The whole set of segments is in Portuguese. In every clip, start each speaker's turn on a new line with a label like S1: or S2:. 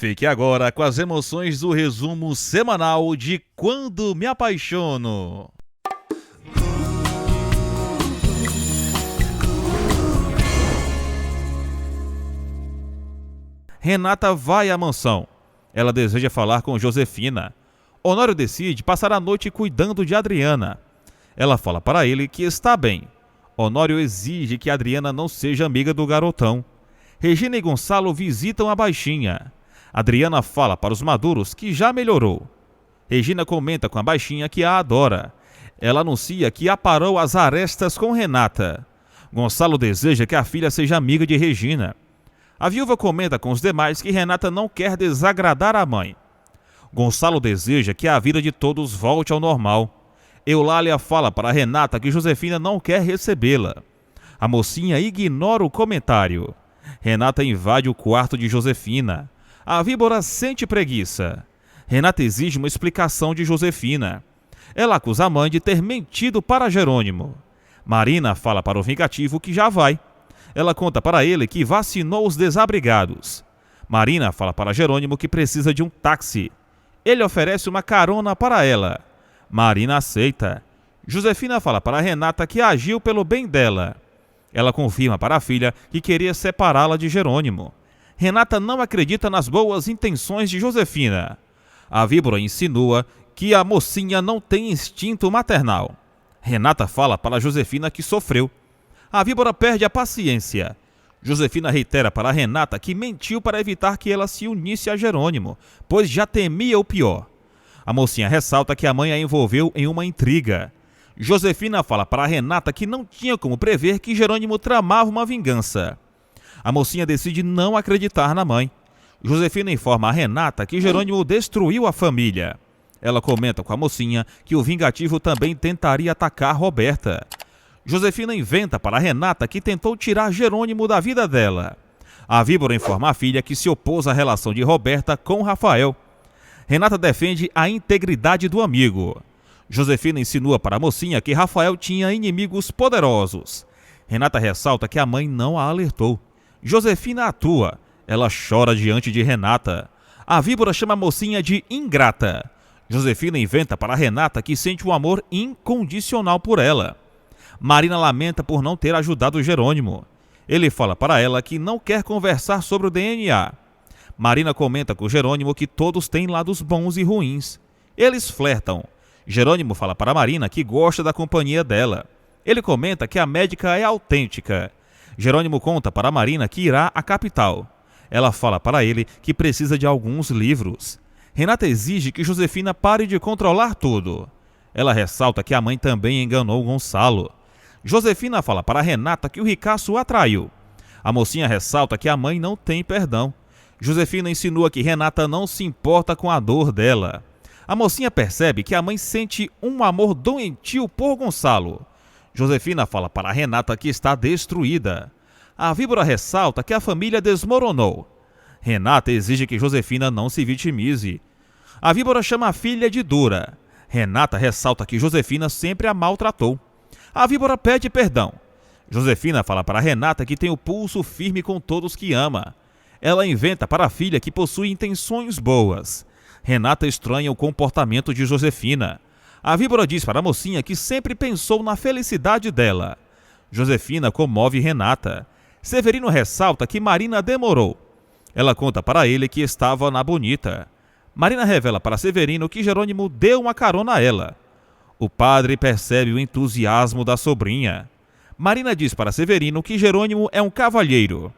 S1: Fique agora com as emoções do resumo semanal de Quando Me Apaixono. Renata vai à mansão. Ela deseja falar com Josefina. Honório decide passar a noite cuidando de Adriana. Ela fala para ele que está bem. Honório exige que Adriana não seja amiga do garotão. Regina e Gonçalo visitam a baixinha. Adriana fala para os maduros que já melhorou. Regina comenta com a baixinha que a adora. Ela anuncia que aparou as arestas com Renata. Gonçalo deseja que a filha seja amiga de Regina. A viúva comenta com os demais que Renata não quer desagradar a mãe. Gonçalo deseja que a vida de todos volte ao normal. Eulália fala para Renata que Josefina não quer recebê-la. A mocinha ignora o comentário. Renata invade o quarto de Josefina. A víbora sente preguiça. Renata exige uma explicação de Josefina. Ela acusa a mãe de ter mentido para Jerônimo. Marina fala para o vingativo que já vai. Ela conta para ele que vacinou os desabrigados. Marina fala para Jerônimo que precisa de um táxi. Ele oferece uma carona para ela. Marina aceita. Josefina fala para Renata que agiu pelo bem dela. Ela confirma para a filha que queria separá-la de Jerônimo. Renata não acredita nas boas intenções de Josefina. A víbora insinua que a mocinha não tem instinto maternal. Renata fala para Josefina que sofreu. A víbora perde a paciência. Josefina reitera para Renata que mentiu para evitar que ela se unisse a Jerônimo, pois já temia o pior. A mocinha ressalta que a mãe a envolveu em uma intriga. Josefina fala para Renata que não tinha como prever que Jerônimo tramava uma vingança. A mocinha decide não acreditar na mãe. Josefina informa a Renata que Jerônimo destruiu a família. Ela comenta com a mocinha que o vingativo também tentaria atacar Roberta. Josefina inventa para Renata que tentou tirar Jerônimo da vida dela. A víbora informa a filha que se opôs à relação de Roberta com Rafael. Renata defende a integridade do amigo. Josefina insinua para a mocinha que Rafael tinha inimigos poderosos. Renata ressalta que a mãe não a alertou. Josefina atua. Ela chora diante de Renata. A víbora chama a mocinha de ingrata. Josefina inventa para Renata que sente um amor incondicional por ela. Marina lamenta por não ter ajudado Jerônimo. Ele fala para ela que não quer conversar sobre o DNA. Marina comenta com Jerônimo que todos têm lados bons e ruins. Eles flertam. Jerônimo fala para Marina que gosta da companhia dela. Ele comenta que a médica é autêntica. Jerônimo conta para Marina que irá à capital. Ela fala para ele que precisa de alguns livros. Renata exige que Josefina pare de controlar tudo. Ela ressalta que a mãe também enganou Gonçalo. Josefina fala para Renata que o ricaço a traiu. A mocinha ressalta que a mãe não tem perdão. Josefina insinua que Renata não se importa com a dor dela. A mocinha percebe que a mãe sente um amor doentio por Gonçalo. Josefina fala para Renata que está destruída. A víbora ressalta que a família desmoronou. Renata exige que Josefina não se vitimize. A víbora chama a filha de dura. Renata ressalta que Josefina sempre a maltratou. A víbora pede perdão. Josefina fala para Renata que tem o pulso firme com todos que ama. Ela inventa para a filha que possui intenções boas. Renata estranha o comportamento de Josefina. A víbora diz para a mocinha que sempre pensou na felicidade dela. Josefina comove Renata. Severino ressalta que Marina demorou. Ela conta para ele que estava na Bonita. Marina revela para Severino que Jerônimo deu uma carona a ela. O padre percebe o entusiasmo da sobrinha. Marina diz para Severino que Jerônimo é um cavalheiro.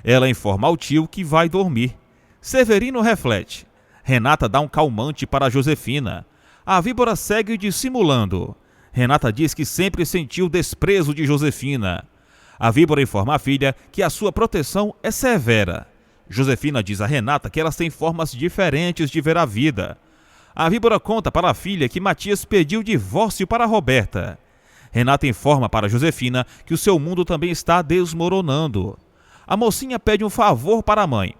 S1: Ela informa ao tio que vai dormir. Severino reflete. Renata dá um calmante para Josefina. A víbora segue dissimulando. Renata diz que sempre sentiu desprezo de Josefina. A víbora informa a filha que a sua proteção é severa. Josefina diz a Renata que elas têm formas diferentes de ver a vida. A víbora conta para a filha que Matias pediu divórcio para Roberta. Renata informa para Josefina que o seu mundo também está desmoronando. A mocinha pede um favor para a mãe.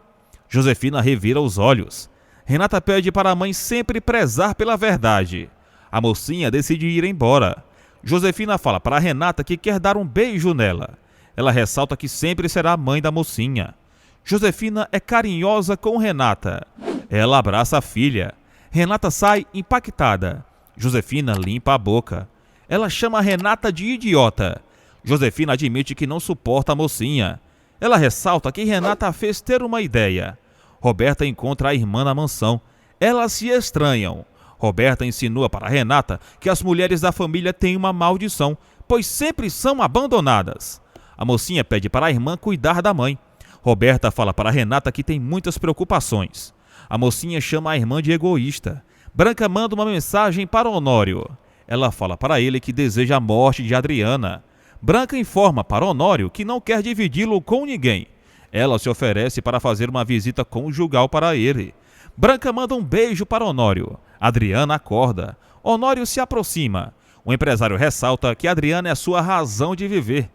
S1: Josefina revira os olhos. Renata pede para a mãe sempre prezar pela verdade. A mocinha decide ir embora. Josefina fala para Renata que quer dar um beijo nela. Ela ressalta que sempre será a mãe da mocinha. Josefina é carinhosa com Renata. Ela abraça a filha. Renata sai impactada. Josefina limpa a boca. Ela chama Renata de idiota. Josefina admite que não suporta a mocinha. Ela ressalta que Renata a fez ter uma ideia. Roberta encontra a irmã na mansão. Elas se estranham. Roberta insinua para Renata que as mulheres da família têm uma maldição, pois sempre são abandonadas. A mocinha pede para a irmã cuidar da mãe. Roberta fala para Renata que tem muitas preocupações. A mocinha chama a irmã de egoísta. Branca manda uma mensagem para Honório. Ela fala para ele que deseja a morte de Adriana. Branca informa para Honório que não quer dividi-lo com ninguém. Ela se oferece para fazer uma visita conjugal para ele. Branca manda um beijo para Honório. Adriana acorda. Honório se aproxima. O empresário ressalta que Adriana é sua razão de viver.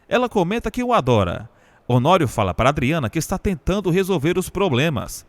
S1: Ela comenta que o adora. Honório fala para Adriana que está tentando resolver os problemas.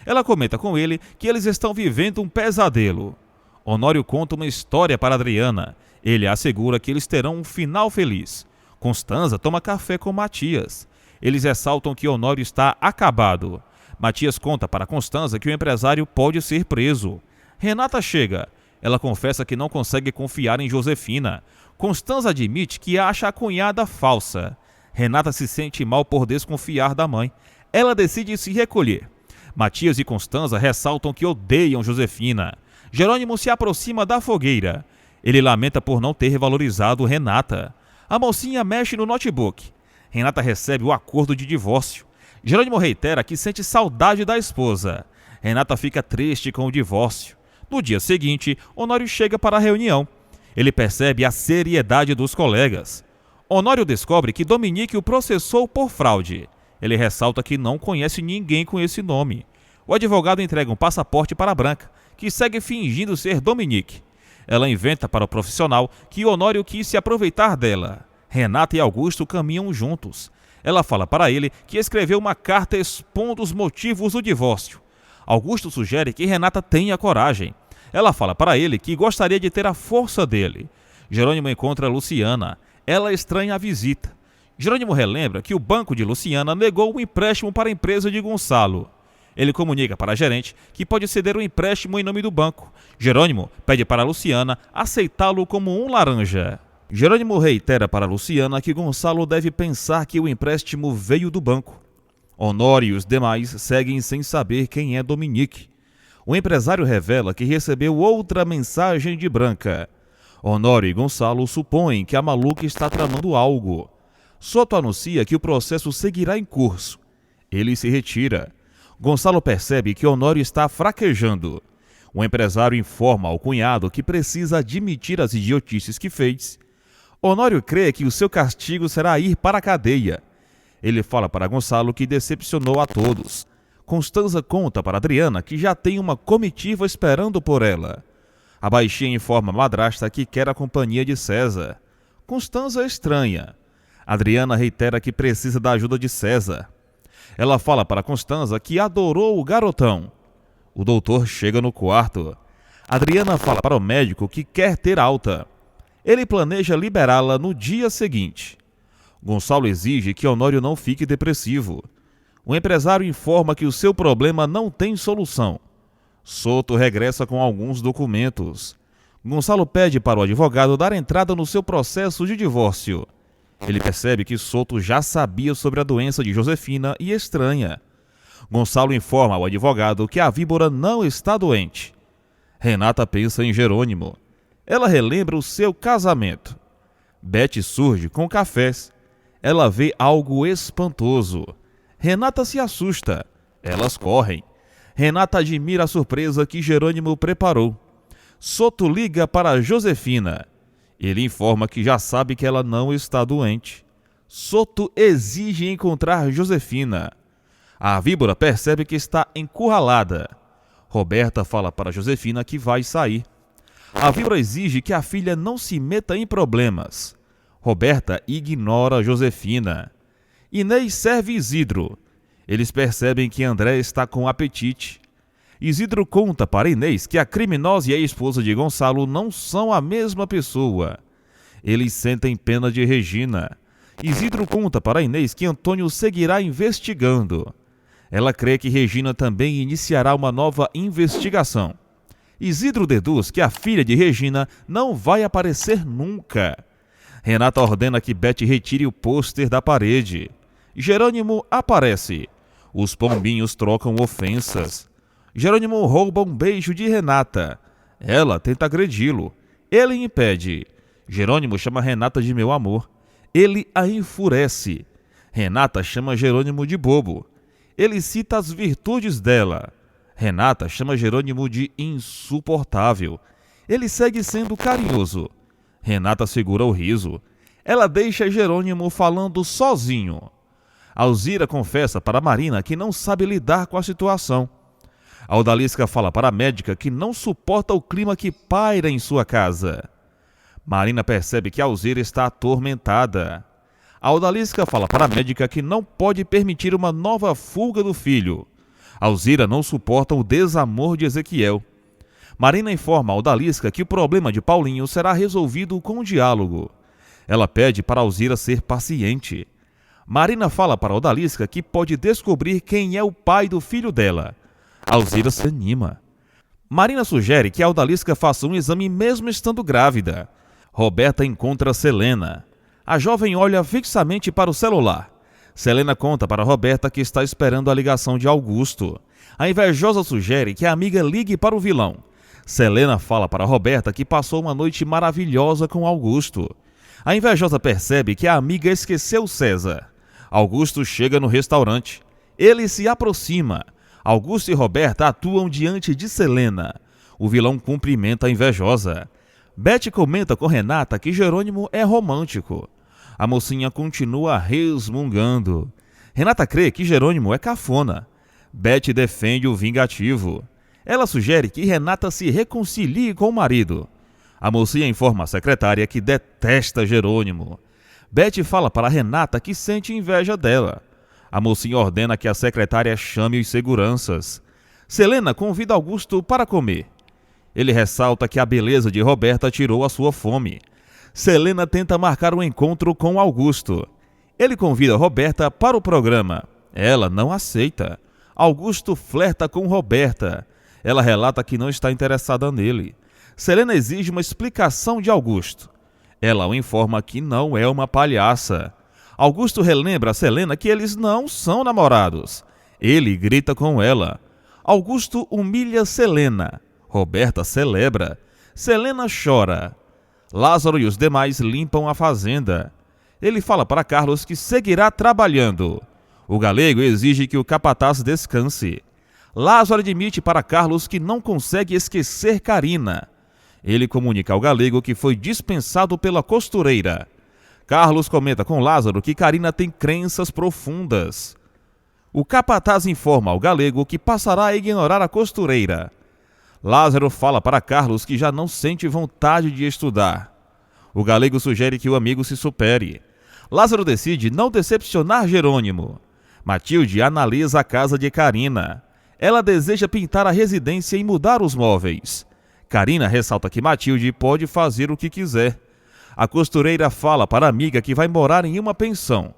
S1: Ela comenta com ele que eles estão vivendo um pesadelo. Honório conta uma história para Adriana. Ele assegura que eles terão um final feliz. Constanza toma café com Matias. Eles ressaltam que Honório está acabado. Matias conta para Constanza que o empresário pode ser preso. Renata chega. Ela confessa que não consegue confiar em Josefina. Constanza admite que acha a cunhada falsa. Renata se sente mal por desconfiar da mãe. Ela decide se recolher. Matias e Constanza ressaltam que odeiam Josefina. Jerônimo se aproxima da fogueira. Ele lamenta por não ter valorizado Renata. A mocinha mexe no notebook. Renata recebe o acordo de divórcio. Jerônimo reitera que sente saudade da esposa. Renata fica triste com o divórcio. No dia seguinte, Honório chega para a reunião. Ele percebe a seriedade dos colegas. Honório descobre que Dominique o processou por fraude. Ele ressalta que não conhece ninguém com esse nome. O advogado entrega um passaporte para Branca, que segue fingindo ser Dominique. Ela inventa para o profissional que Honório quis se aproveitar dela. Renata e Augusto caminham juntos. Ela fala para ele que escreveu uma carta expondo os motivos do divórcio. Augusto sugere que Renata tenha coragem. Ela fala para ele que gostaria de ter a força dele. Jerônimo encontra Luciana. Ela estranha a visita. Jerônimo relembra que o banco de Luciana negou um empréstimo para a empresa de Gonçalo. Ele comunica para a gerente que pode ceder o empréstimo em nome do banco. Jerônimo pede para Luciana aceitá-lo como um laranja. Jerônimo reitera para Luciana que Gonçalo deve pensar que o empréstimo veio do banco. Honório e os demais seguem sem saber quem é Dominique. O empresário revela que recebeu outra mensagem de Branca. Honório e Gonçalo supõem que a maluca está tramando algo. Soto anuncia que o processo seguirá em curso. Ele se retira. Gonçalo percebe que Honório está fraquejando. O empresário informa ao cunhado que precisa admitir as idiotices que fez. Honório crê que o seu castigo será ir para a cadeia. Ele fala para Gonçalo que decepcionou a todos. Constanza conta para Adriana que já tem uma comitiva esperando por ela. A baixinha informa a madrasta que quer a companhia de César. Constanza estranha. Adriana reitera que precisa da ajuda de César. Ela fala para Constanza que adorou o garotão. O doutor chega no quarto. Adriana fala para o médico que quer ter alta. Ele planeja liberá-la no dia seguinte. Gonçalo exige que Honório não fique depressivo. O empresário informa que o seu problema não tem solução. Soto regressa com alguns documentos. Gonçalo pede para o advogado dar entrada no seu processo de divórcio. Ele percebe que Soto já sabia sobre a doença de Josefina e estranha. Gonçalo informa ao advogado que a víbora não está doente. Renata pensa em Jerônimo. Ela relembra o seu casamento. Beth surge com cafés. Ela vê algo espantoso. Renata se assusta. Elas correm. Renata admira a surpresa que Jerônimo preparou. Soto liga para Josefina. Ele informa que já sabe que ela não está doente. Soto exige encontrar Josefina. A víbora percebe que está encurralada. Roberta fala para Josefina que vai sair. A víbora exige que a filha não se meta em problemas. Roberta ignora Josefina. Inês serve Isidro. Eles percebem que André está com apetite. Isidro conta para Inês que a criminosa e a esposa de Gonçalo não são a mesma pessoa. Eles sentem pena de Regina. Isidro conta para Inês que Antônio seguirá investigando. Ela crê que Regina também iniciará uma nova investigação. Isidro deduz que a filha de Regina não vai aparecer nunca. Renata ordena que Beth retire o pôster da parede. Jerônimo aparece. Os pombinhos trocam ofensas. Jerônimo rouba um beijo de Renata. Ela tenta agredi-lo. Ele impede. Jerônimo chama Renata de meu amor. Ele a enfurece. Renata chama Jerônimo de bobo. Ele cita as virtudes dela. Renata chama Jerônimo de insuportável. Ele segue sendo carinhoso. Renata segura o riso. Ela deixa Jerônimo falando sozinho. Alzira confessa para Marina que não sabe lidar com a situação. A odalisca fala para a médica que não suporta o clima que paira em sua casa. Marina percebe que Alzira está atormentada. A odalisca fala para a médica que não pode permitir uma nova fuga do filho. Alzira não suporta o desamor de Ezequiel. Marina informa a odalisca que o problema de Paulinho será resolvido com um diálogo. Ela pede para Alzira ser paciente. Marina fala para a odalisca que pode descobrir quem é o pai do filho dela. Alzira se anima. Marina sugere que a odalisca faça um exame mesmo estando grávida. Roberta encontra Selena. A jovem olha fixamente para o celular. Selena conta para Roberta que está esperando a ligação de Augusto. A invejosa sugere que a amiga ligue para o vilão. Selena fala para Roberta que passou uma noite maravilhosa com Augusto. A invejosa percebe que a amiga esqueceu César. Augusto chega no restaurante. Ele se aproxima. Augusto e Roberta atuam diante de Selena. O vilão cumprimenta a invejosa. Beth comenta com Renata que Jerônimo é romântico. A mocinha continua resmungando. Renata crê que Jerônimo é cafona. Beth defende o vingativo. Ela sugere que Renata se reconcilie com o marido. A mocinha informa a secretária que detesta Jerônimo. Beth fala para Renata que sente inveja dela. A mocinha ordena que a secretária chame os seguranças. Selena convida Augusto para comer. Ele ressalta que a beleza de Roberta tirou a sua fome. Selena tenta marcar um encontro com Augusto. Ele convida Roberta para o programa. Ela não aceita. Augusto flerta com Roberta. Ela relata que não está interessada nele. Selena exige uma explicação de Augusto. Ela o informa que não é uma palhaça. Augusto relembra a Selena que eles não são namorados. Ele grita com ela. Augusto humilha Selena. Roberta celebra. Selena chora. Lázaro e os demais limpam a fazenda. Ele fala para Carlos que seguirá trabalhando. O galego exige que o capataz descanse. Lázaro admite para Carlos que não consegue esquecer Carina. Ele comunica ao galego que foi dispensado pela costureira. Carlos comenta com Lázaro que Carina tem crenças profundas. O capataz informa ao galego que passará a ignorar a costureira. Lázaro fala para Carlos que já não sente vontade de estudar. O galego sugere que o amigo se supere. Lázaro decide não decepcionar Jerônimo. Matilde analisa a casa de Carina. Ela deseja pintar a residência e mudar os móveis. Carina ressalta que Matilde pode fazer o que quiser. A costureira fala para a amiga que vai morar em uma pensão.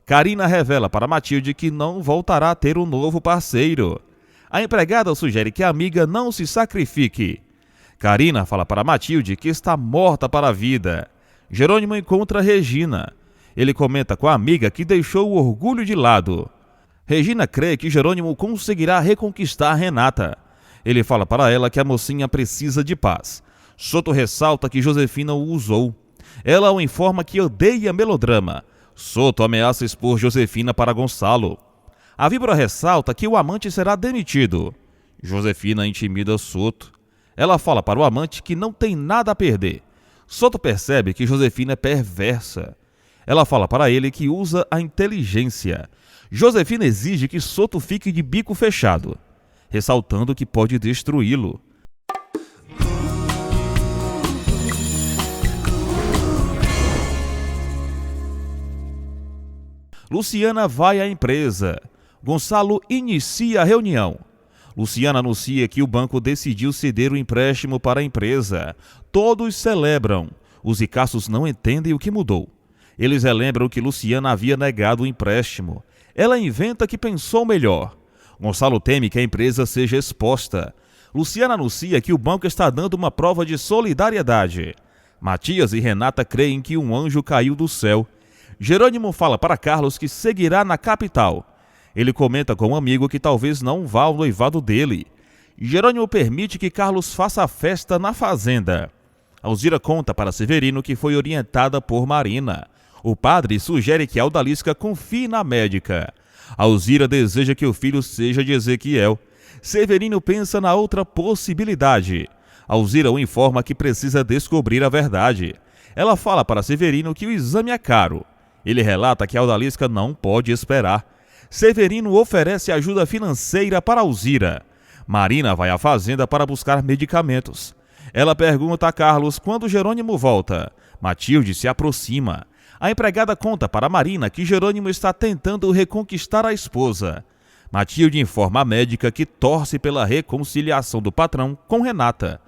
S1: Carina revela para Matilde que não voltará a ter um novo parceiro. A empregada sugere que a amiga não se sacrifique. Carina fala para Matilde que está morta para a vida. Jerônimo encontra Regina. Ele comenta com a amiga que deixou o orgulho de lado. Regina crê que Jerônimo conseguirá reconquistar Renata. Ele fala para ela que a mocinha precisa de paz. Soto ressalta que Josefina o usou. Ela o informa que odeia melodrama. Soto ameaça expor Josefina para Gonçalo. A víbora ressalta que o amante será demitido. Josefina intimida Soto. Ela fala para o amante que não tem nada a perder. Soto percebe que Josefina é perversa. Ela fala para ele que usa a inteligência. Josefina exige que Soto fique de bico fechado, ressaltando que pode destruí-lo. Luciana vai à empresa. Gonçalo inicia a reunião. Luciana anuncia que o banco decidiu ceder o empréstimo para a empresa. Todos celebram. Os ricaços não entendem o que mudou. Eles relembram que Luciana havia negado o empréstimo. Ela inventa que pensou melhor. Gonçalo teme que a empresa seja exposta. Luciana anuncia que o banco está dando uma prova de solidariedade. Matias e Renata creem que um anjo caiu do céu. Jerônimo fala para Carlos que seguirá na capital. Ele comenta com um amigo que talvez não vá ao noivado dele. Jerônimo permite que Carlos faça a festa na fazenda. Alzira conta para Severino que foi orientada por Marina. O padre sugere que Aldalisca confie na médica. Alzira deseja que o filho seja de Ezequiel. Severino pensa na outra possibilidade. Alzira o informa que precisa descobrir a verdade. Ela fala para Severino que o exame é caro. Ele relata que Aldalisca não pode esperar. Severino oferece ajuda financeira para Alzira. Marina vai à fazenda para buscar medicamentos. Ela pergunta a Carlos quando Jerônimo volta. Matilde se aproxima. A empregada conta para Marina que Jerônimo está tentando reconquistar a esposa. Matilde informa a médica que torce pela reconciliação do patrão com Renata.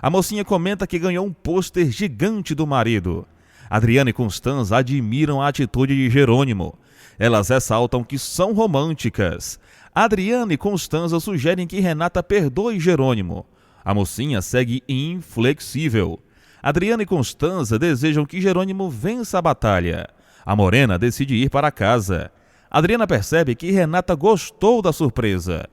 S1: A mocinha comenta que ganhou um pôster gigante do marido. Adriana e Constanza admiram a atitude de Jerônimo. Elas ressaltam que são românticas. Adriana e Constanza sugerem que Renata perdoe Jerônimo. A mocinha segue inflexível. Adriana e Constanza desejam que Jerônimo vença a batalha. A morena decide ir para casa. Adriana percebe que Renata gostou da surpresa.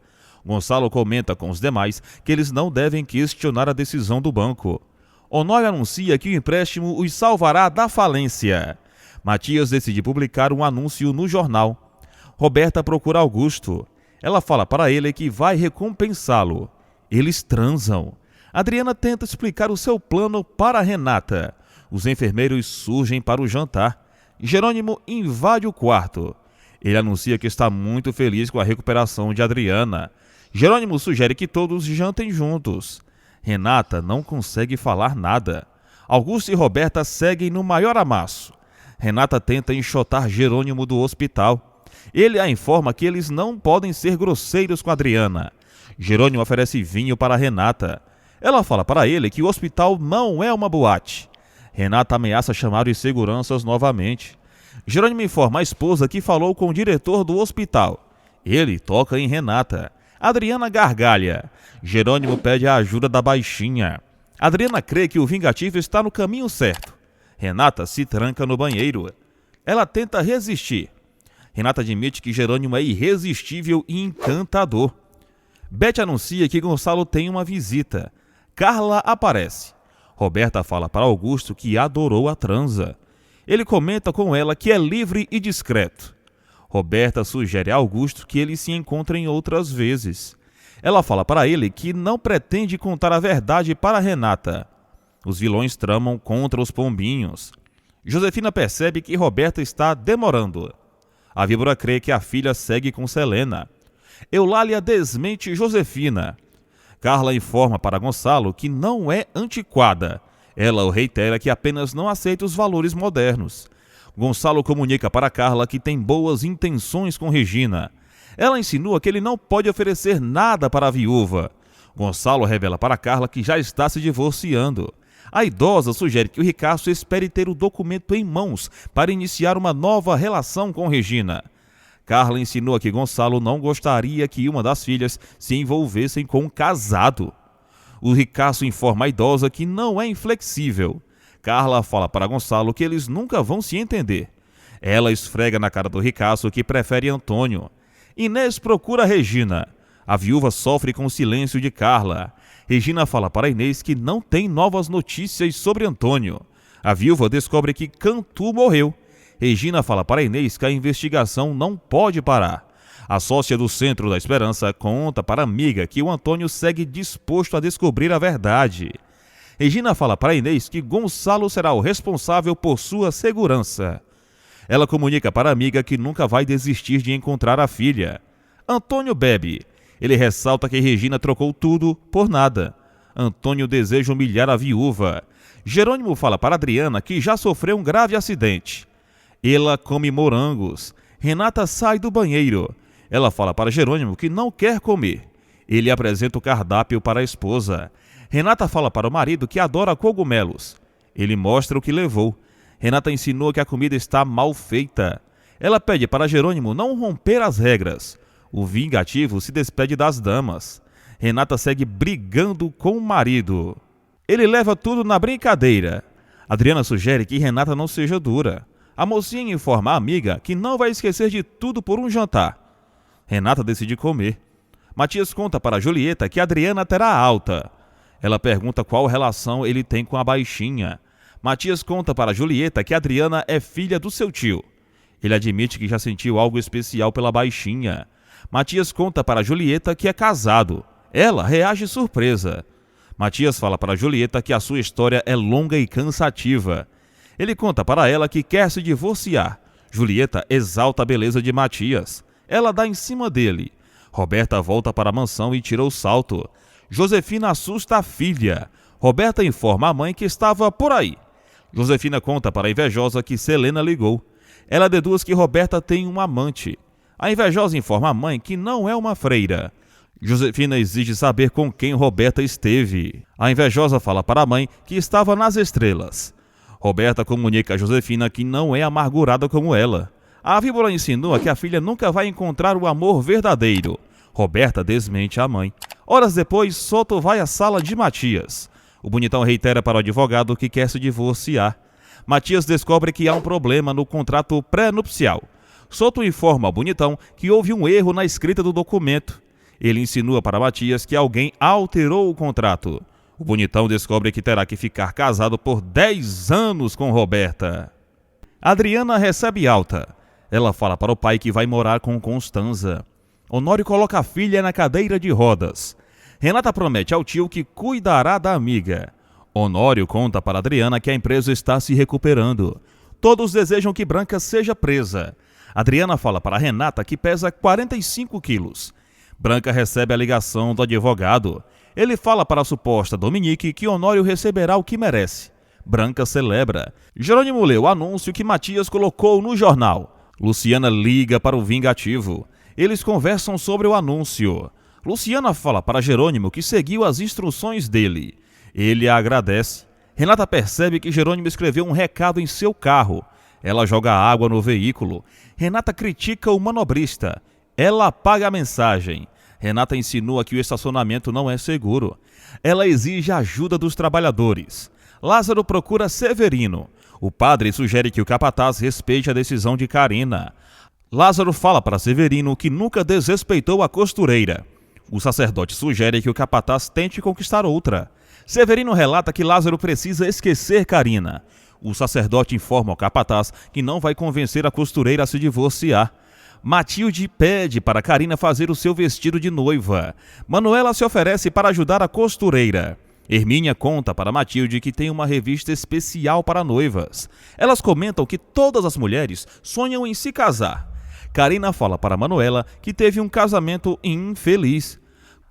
S1: Gonçalo comenta com os demais que eles não devem questionar a decisão do banco. Honório anuncia que o empréstimo os salvará da falência. Matias decide publicar um anúncio no jornal. Roberta procura Augusto. Ela fala para ele que vai recompensá-lo. Eles transam. Adriana tenta explicar o seu plano para Renata. Os enfermeiros surgem para o jantar. Jerônimo invade o quarto. Ele anuncia que está muito feliz com a recuperação de Adriana. Jerônimo sugere que todos jantem juntos. Renata não consegue falar nada. Augusto e Roberta seguem no maior amasso. Renata tenta enxotar Jerônimo do hospital. Ele a informa que eles não podem ser grosseiros com Adriana. Jerônimo oferece vinho para Renata. Ela fala para ele que o hospital não é uma boate. Renata ameaça chamar os seguranças novamente. Jerônimo informa a esposa que falou com o diretor do hospital. Ele toca em Renata. Adriana gargalha. Jerônimo pede a ajuda da baixinha. Adriana crê que o vingativo está no caminho certo. Renata se tranca no banheiro. Ela tenta resistir. Renata admite que Jerônimo é irresistível e encantador. Beth anuncia que Gonçalo tem uma visita. Carla aparece. Roberta fala para Augusto que adorou a transa. Ele comenta com ela que é livre e discreto. Roberta sugere a Augusto que eles se encontrem outras vezes. Ela fala para ele que não pretende contar a verdade para Renata. Os vilões tramam contra os pombinhos. Josefina percebe que Roberta está demorando. A víbora crê que a filha segue com Selena. Eulália desmente Josefina. Carla informa para Gonçalo que não é antiquada. Ela o reitera que apenas não aceita os valores modernos. Gonçalo comunica para Carla que tem boas intenções com Regina. Ela insinua que ele não pode oferecer nada para a viúva. Gonçalo revela para Carla que já está se divorciando. A idosa sugere que o ricaço espere ter o documento em mãos para iniciar uma nova relação com Regina. Carla insinua que Gonçalo não gostaria que uma das filhas se envolvessem com um casado. O ricaço informa a idosa que não é inflexível. Carla fala para Gonçalo que eles nunca vão se entender. Ela esfrega na cara do ricaço que prefere Antônio. Inês procura Regina. A viúva sofre com o silêncio de Carla. Regina fala para Inês que não tem novas notícias sobre Antônio. A viúva descobre que Cantu morreu. Regina fala para Inês que a investigação não pode parar. A sócia do Centro da Esperança conta para a amiga que o Antônio segue disposto a descobrir a verdade. Regina fala para Inês que Gonçalo será o responsável por sua segurança. Ela comunica para a amiga que nunca vai desistir de encontrar a filha. Antônio bebe. Ele ressalta que Regina trocou tudo por nada. Antônio deseja humilhar a viúva. Jerônimo fala para Adriana que já sofreu um grave acidente. Ela come morangos. Renata sai do banheiro. Ela fala para Jerônimo que não quer comer. Ele apresenta o cardápio para a esposa. Renata fala para o marido que adora cogumelos. Ele mostra o que levou. Renata insinua que a comida está mal feita. Ela pede para Jerônimo não romper as regras. O vingativo se despede das damas. Renata segue brigando com o marido. Ele leva tudo na brincadeira. Adriana sugere que Renata não seja dura. A mocinha informa a amiga que não vai esquecer de tudo por um jantar. Renata decide comer. Matias conta para Julieta que Adriana terá alta. Ela pergunta qual relação ele tem com a baixinha. Matias conta para Julieta que Adriana é filha do seu tio. Ele admite que já sentiu algo especial pela baixinha. Matias conta para Julieta que é casado. Ela reage surpresa. Matias fala para Julieta que a sua história é longa e cansativa. Ele conta para ela que quer se divorciar. Julieta exalta a beleza de Matias. Ela dá em cima dele. Roberta volta para a mansão e tira o salto. Josefina assusta a filha. Roberta informa a mãe que estava por aí. Josefina conta para a invejosa que Selena ligou. Ela deduz que Roberta tem um amante. A invejosa informa a mãe que não é uma freira. Josefina exige saber com quem Roberta esteve. A invejosa fala para a mãe que estava nas estrelas. Roberta comunica a Josefina que não é amargurada como ela. A víbora insinua que a filha nunca vai encontrar o amor verdadeiro. Roberta desmente a mãe. Horas depois, Soto vai à sala de Matias. O bonitão reitera para o advogado que quer se divorciar. Matias descobre que há um problema no contrato pré-nupcial. Soto informa ao bonitão que houve um erro na escrita do documento. Ele insinua para Matias que alguém alterou o contrato. O bonitão descobre que terá que ficar casado por 10 anos com Roberta. Adriana recebe alta. Ela fala para o pai que vai morar com Constanza. Honório coloca a filha na cadeira de rodas. Renata promete ao tio que cuidará da amiga. Honório conta para Adriana que a empresa está se recuperando. Todos desejam que Branca seja presa. Adriana fala para Renata que pesa 45 quilos. Branca recebe a ligação do advogado. Ele fala para a suposta Dominique que Honório receberá o que merece. Branca celebra. Jerônimo lê o anúncio que Matias colocou no jornal. Luciana liga para o vingativo. Eles conversam sobre o anúncio. Luciana fala para Jerônimo que seguiu as instruções dele. Ele a agradece. Renata percebe que Jerônimo escreveu um recado em seu carro. Ela joga água no veículo. Renata critica o manobrista. Ela apaga a mensagem. Renata insinua que o estacionamento não é seguro. Ela exige a ajuda dos trabalhadores. Lázaro procura Severino. O padre sugere que o capataz respeite a decisão de Carina. Lázaro fala para Severino que nunca desrespeitou a costureira. O sacerdote sugere que o capataz tente conquistar outra. Severino relata que Lázaro precisa esquecer Carina. O sacerdote informa ao capataz que não vai convencer a costureira a se divorciar. Matilde pede para Carina fazer o seu vestido de noiva. Manuela se oferece para ajudar a costureira. Hermínia conta para Matilde que tem uma revista especial para noivas. Elas comentam que todas as mulheres sonham em se casar. Carina fala para Manuela que teve um casamento infeliz.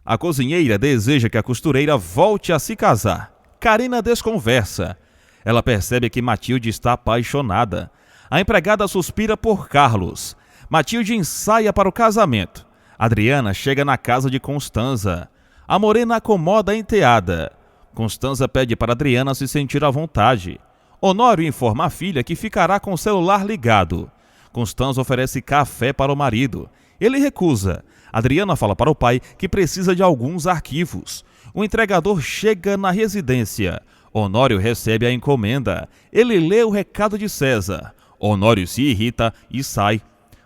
S1: A cozinheira deseja que a costureira volte a se casar. Carina desconversa. Ela percebe que Matilde está apaixonada. A empregada suspira por Carlos. Matilde ensaia para o casamento. Adriana chega na casa de Constanza. A morena acomoda a enteada. Constanza pede para Adriana se sentir à vontade. Honório informa a filha que ficará com o celular ligado. Constanza oferece café para o marido. Ele recusa. Adriana fala para o pai que precisa de alguns arquivos. O entregador chega na residência. Honório recebe a encomenda. Ele lê o recado de César. Honório se irrita e sai.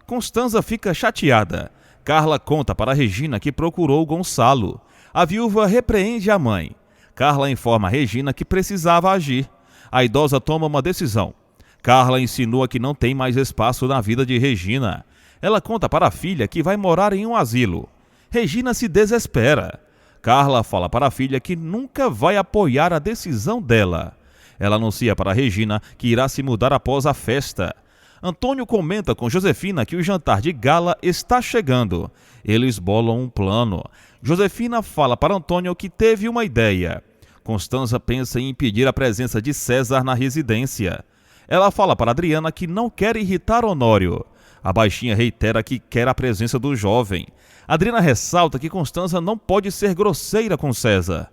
S1: Constanza fica chateada. Carla conta para Regina que procurou Gonçalo. A viúva repreende a mãe. Carla informa a Regina que precisava agir. A idosa toma uma decisão. Carla insinua que não tem mais espaço na vida de Regina. Ela conta para a filha que vai morar em um asilo. Regina se desespera. Carla fala para a filha que nunca vai apoiar a decisão dela. Ela anuncia para Regina que irá se mudar após a festa. Antônio comenta com Josefina que o jantar de gala está chegando. Eles bolam um plano. Josefina fala para Antônio que teve uma ideia. Constanza pensa em impedir a presença de César na residência. Ela fala para Adriana que não quer irritar Honório. A baixinha reitera que quer a presença do jovem. Adriana ressalta que Constanza não pode ser grosseira com César.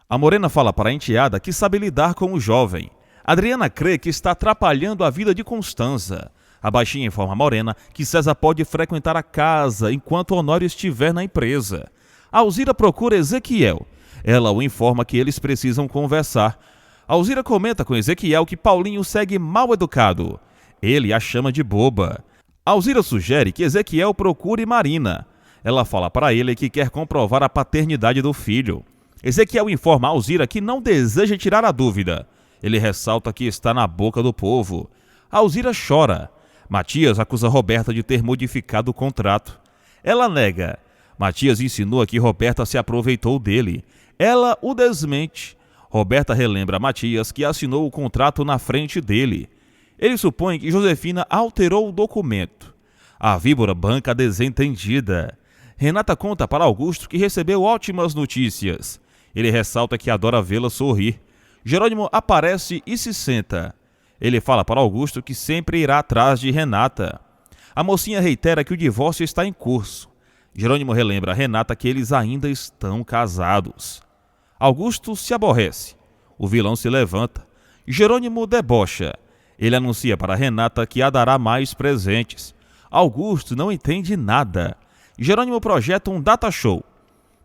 S1: A morena fala para a enteada que sabe lidar com o jovem. Adriana crê que está atrapalhando a vida de Constanza. A baixinha informa a Morena que César pode frequentar a casa enquanto Honório estiver na empresa. Alzira procura Ezequiel. Ela o informa que eles precisam conversar. Alzira comenta com Ezequiel que Paulinho segue mal educado. Ele a chama de boba. Alzira sugere que Ezequiel procure Marina. Ela fala para ele que quer comprovar a paternidade do filho. Ezequiel informa a Alzira que não deseja tirar a dúvida. Ele ressalta que está na boca do povo. Alzira chora. Matias acusa Roberta de ter modificado o contrato. Ela nega. Matias insinua que Roberta se aproveitou dele. Ela o desmente. Roberta relembra a Matias que assinou o contrato na frente dele. Ele supõe que Josefina alterou o documento. A víbora banca desentendida. Renata conta para Augusto que recebeu ótimas notícias. Ele ressalta que adora vê-la sorrir. Jerônimo aparece e se senta. Ele fala para Augusto que sempre irá atrás de Renata. A mocinha reitera que o divórcio está em curso. Jerônimo relembra a Renata que eles ainda estão casados. Augusto se aborrece. O vilão se levanta. Jerônimo debocha. Ele anuncia para Renata que a dará mais presentes. Augusto não entende nada. Jerônimo projeta um data show.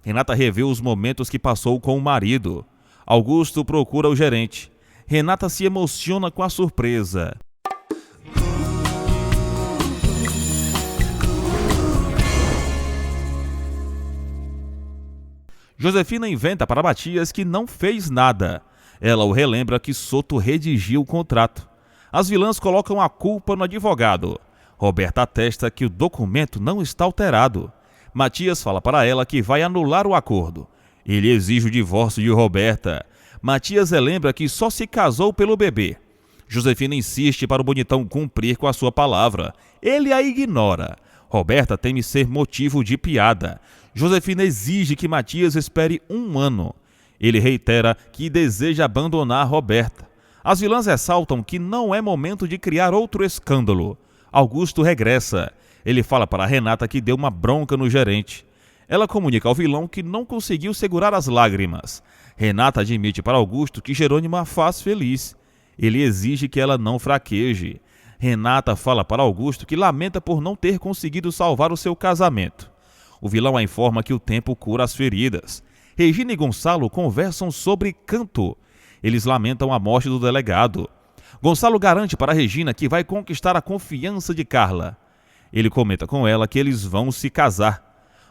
S1: Renata revê os momentos que passou com o marido. Augusto procura o gerente. Renata se emociona com a surpresa. Josefina inventa para Matias que não fez nada. Ela o relembra que Soto redigiu o contrato. As vilãs colocam a culpa no advogado. Roberta atesta que o documento não está alterado. Matias fala para ela que vai anular o acordo. Ele exige o divórcio de Roberta. Matias relembra que só se casou pelo bebê. Josefina insiste para o bonitão cumprir com a sua palavra. Ele a ignora. Roberta teme ser motivo de piada. Josefina exige que Matias espere 1 ano. Ele reitera que deseja abandonar Roberta. As vilãs ressaltam que não é momento de criar outro escândalo. Augusto regressa. Ele fala para Renata que deu uma bronca no gerente. Ela comunica ao vilão que não conseguiu segurar as lágrimas. Renata admite para Augusto que Jerônimo a faz feliz. Ele exige que ela não fraqueje. Renata fala para Augusto que lamenta por não ter conseguido salvar o seu casamento. O vilão a informa que o tempo cura as feridas. Regina e Gonçalo conversam sobre Canto. Eles lamentam a morte do delegado. Gonçalo garante para Regina que vai conquistar a confiança de Carla. Ele comenta com ela que eles vão se casar.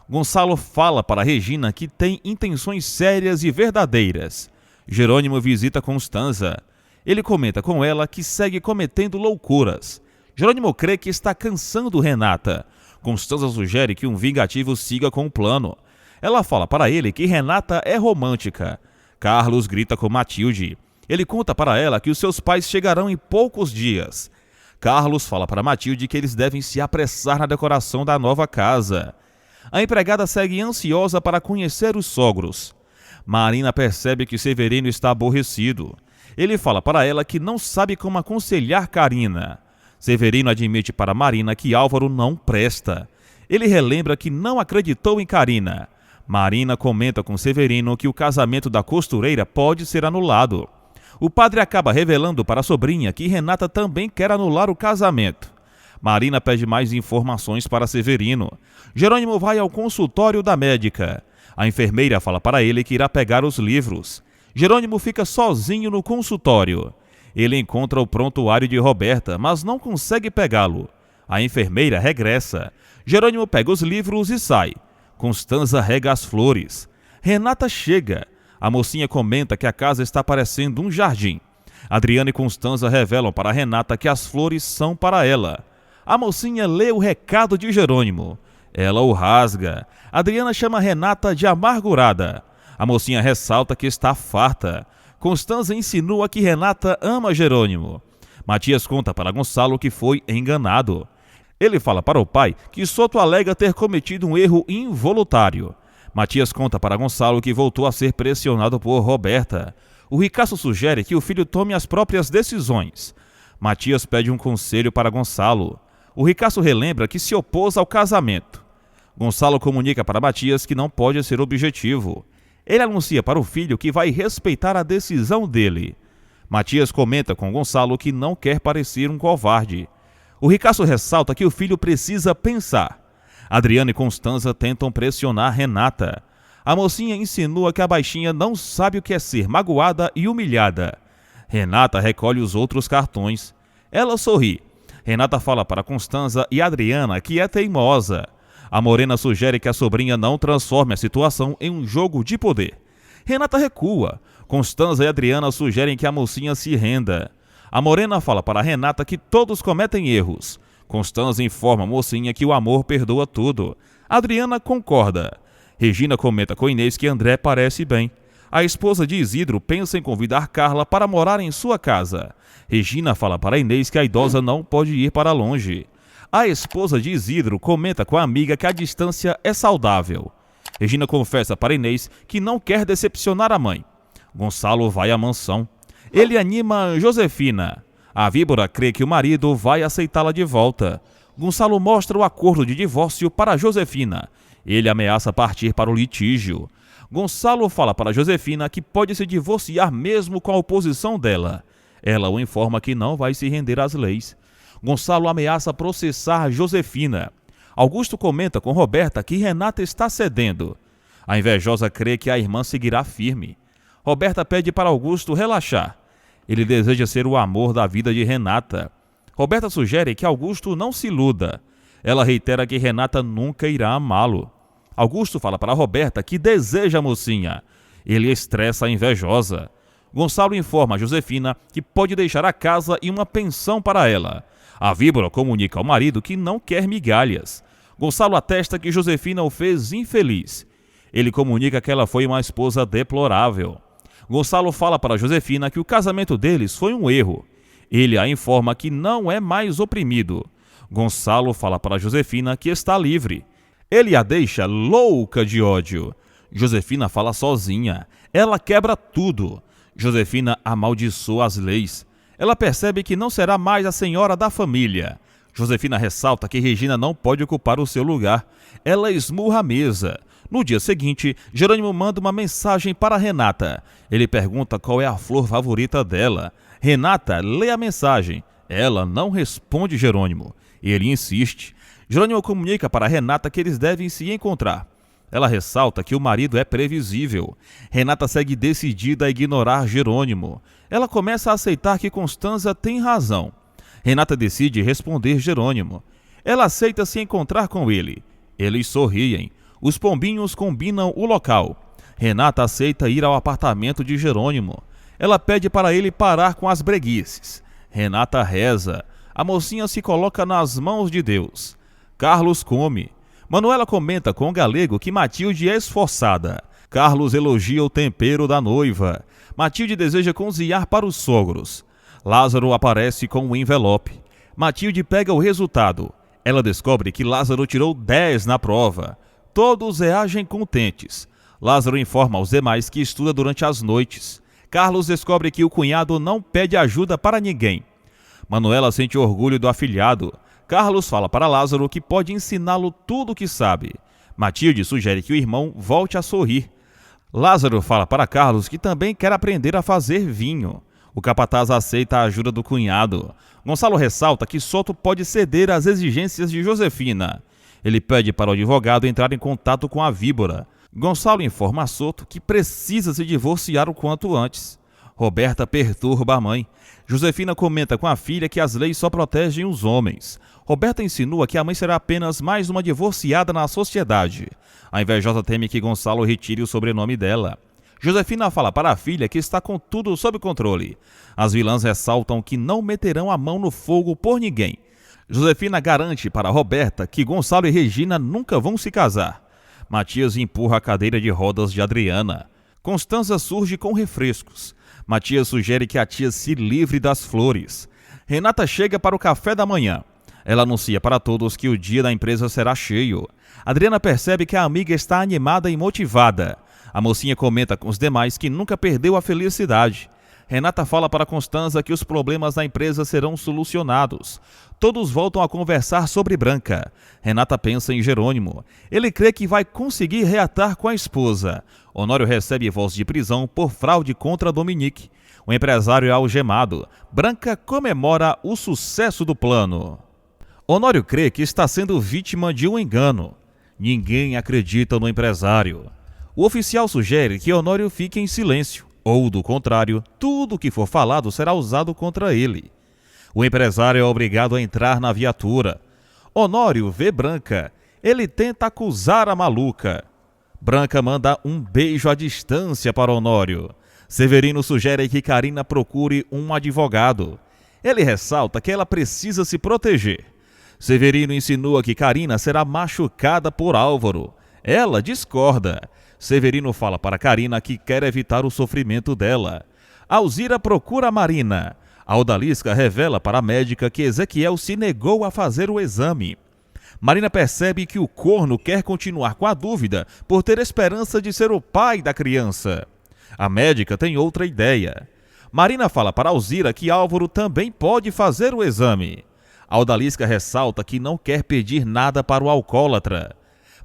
S1: Gonçalo fala para Regina que tem intenções sérias e verdadeiras. Jerônimo visita Constanza. Ele comenta com ela que segue cometendo loucuras. Jerônimo crê que está cansando Renata. Constanza sugere que um vingativo siga com o plano. Ela fala para ele que Renata é romântica. Carlos grita com Matilde. Ele conta para ela que os seus pais chegarão em poucos dias. Carlos fala para Matilde que eles devem se apressar na decoração da nova casa. A empregada segue ansiosa para conhecer os sogros. Marina percebe que Severino está aborrecido. Ele fala para ela que não sabe como aconselhar Carina. Severino admite para Marina que Álvaro não presta. Ele relembra que não acreditou em Carina. Marina comenta com Severino que o casamento da costureira pode ser anulado. O padre acaba revelando para a sobrinha que Renata também quer anular o casamento. Marina pede mais informações para Severino. Jerônimo vai ao consultório da médica. A enfermeira fala para ele que irá pegar os livros. Jerônimo fica sozinho no consultório. Ele encontra o prontuário de Roberta, mas não consegue pegá-lo. A enfermeira regressa. Jerônimo pega os livros e sai. Constanza rega as flores. Renata chega. A mocinha comenta que a casa está parecendo um jardim. Adriana e Constanza revelam para Renata que as flores são para ela. A mocinha lê o recado de Jerônimo. Ela o rasga. Adriana chama Renata de amargurada. A mocinha ressalta que está farta. Constanza insinua que Renata ama Jerônimo. Matias conta para Gonçalo que foi enganado. Ele fala para o pai que Soto alega ter cometido um erro involuntário. Matias conta para Gonçalo que voltou a ser pressionado por Roberta. O ricaço sugere que o filho tome as próprias decisões. Matias pede um conselho para Gonçalo. O ricaço relembra que se opôs ao casamento. Gonçalo comunica para Matias que não pode ser objetivo. Ele anuncia para o filho que vai respeitar a decisão dele. Matias comenta com Gonçalo que não quer parecer um covarde. O ricaço ressalta que o filho precisa pensar. Adriana e Constanza tentam pressionar Renata. A mocinha insinua que a baixinha não sabe o que é ser magoada e humilhada. Renata recolhe os outros cartões. Ela sorri. Renata fala para Constanza e Adriana que é teimosa. A morena sugere que a sobrinha não transforme a situação em um jogo de poder. Renata recua. Constanza e Adriana sugerem que a mocinha se renda. A morena fala para Renata que todos cometem erros. Constanza informa a mocinha que o amor perdoa tudo. Adriana concorda. Regina comenta com Inês que André parece bem. A esposa de Isidro pensa em convidar Carla para morar em sua casa. Regina fala para Inês que a idosa não pode ir para longe. A esposa de Isidro comenta com a amiga que a distância é saudável. Regina confessa para Inês que não quer decepcionar a mãe. Gonçalo vai à mansão. Ele anima Josefina. A víbora crê que o marido vai aceitá-la de volta. Gonçalo mostra o acordo de divórcio para Josefina. Ele ameaça partir para o litígio. Gonçalo fala para Josefina que pode se divorciar mesmo com a oposição dela. Ela o informa que não vai se render às leis. Gonçalo ameaça processar Josefina. Augusto comenta com Roberta que Renata está cedendo. A invejosa crê que a irmã seguirá firme. Roberta pede para Augusto relaxar. Ele deseja ser o amor da vida de Renata. Roberta sugere que Augusto não se iluda. Ela reitera que Renata nunca irá amá-lo. Augusto fala para Roberta que deseja a mocinha. Ele estressa a invejosa. Gonçalo informa a Josefina que pode deixar a casa e uma pensão para ela. A víbora comunica ao marido que não quer migalhas. Gonçalo atesta que Josefina o fez infeliz. Ele comunica que ela foi uma esposa deplorável. Gonçalo fala para Josefina que o casamento deles foi um erro. Ele a informa que não é mais oprimido. Gonçalo fala para Josefina que está livre. Ele a deixa louca de ódio. Josefina fala sozinha. Ela quebra tudo. Josefina amaldiçoa as leis. Ela percebe que não será mais a senhora da família. Josefina ressalta que Regina não pode ocupar o seu lugar. Ela esmurra a mesa. No dia seguinte, Jerônimo manda uma mensagem para Renata. Ele pergunta qual é a flor favorita dela. Renata lê a mensagem. Ela não responde Jerônimo. Ele insiste. Jerônimo comunica para Renata que eles devem se encontrar. Ela ressalta que o marido é previsível. Renata segue decidida a ignorar Jerônimo. Ela começa a aceitar que Constanza tem razão. Renata decide responder Jerônimo. Ela aceita se encontrar com ele. Eles sorriem. Os pombinhos combinam o local. Renata aceita ir ao apartamento de Jerônimo. Ela pede para ele parar com as breguices. Renata reza. A mocinha se coloca nas mãos de Deus. Carlos come. Manuela comenta com o galego que Matilde é esforçada. Carlos elogia o tempero da noiva. Matilde deseja cozinhar para os sogros. Lázaro aparece com um envelope. Matilde pega o resultado. Ela descobre que Lázaro tirou 10 na prova. Todos reagem contentes. Lázaro informa aos demais que estuda durante as noites. Carlos descobre que o cunhado não pede ajuda para ninguém. Manuela sente orgulho do afilhado. Carlos fala para Lázaro que pode ensiná-lo tudo o que sabe. Matilde sugere que o irmão volte a sorrir. Lázaro fala para Carlos que também quer aprender a fazer vinho. O capataz aceita a ajuda do cunhado. Gonçalo ressalta que Soto pode ceder às exigências de Josefina. Ele pede para o advogado entrar em contato com a víbora. Gonçalo informa a Soto que precisa se divorciar o quanto antes. Roberta perturba a mãe. Josefina comenta com a filha que as leis só protegem os homens. Roberta insinua que a mãe será apenas mais uma divorciada na sociedade. A invejosa teme que Gonçalo retire o sobrenome dela. Josefina fala para a filha que está com tudo sob controle. As vilãs ressaltam que não meterão a mão no fogo por ninguém. Josefina garante para Roberta que Gonçalo e Regina nunca vão se casar. Matias empurra a cadeira de rodas de Adriana. Constanza surge com refrescos. Matias sugere que a tia se livre das flores. Renata chega para o café da manhã. Ela anuncia para todos que o dia da empresa será cheio. Adriana percebe que a amiga está animada e motivada. A mocinha comenta com os demais que nunca perdeu a felicidade. Renata fala para Constanza que os problemas da empresa serão solucionados. Todos voltam a conversar sobre Branca. Renata pensa em Jerônimo. Ele crê que vai conseguir reatar com a esposa. Honório recebe voz de prisão por fraude contra Dominique. O empresário é algemado. Branca comemora o sucesso do plano. Honório crê que está sendo vítima de um engano. Ninguém acredita no empresário. O oficial sugere que Honório fique em silêncio, ou, do contrário, tudo o que for falado será usado contra ele. O empresário é obrigado a entrar na viatura. Honório vê Branca. Ele tenta acusar a maluca. Branca manda um beijo à distância para Honório. Severino sugere que Carina procure um advogado. Ele ressalta que ela precisa se proteger. Severino insinua que Carina será machucada por Álvaro. Ela discorda. Severino fala para Carina que quer evitar o sofrimento dela. Alzira procura Marina. A odalisca revela para a médica que Ezequiel se negou a fazer o exame. Marina percebe que o corno quer continuar com a dúvida por ter esperança de ser o pai da criança. A médica tem outra ideia. Marina fala para Alzira que Álvaro também pode fazer o exame. A odalisca ressalta que não quer pedir nada para o alcoólatra.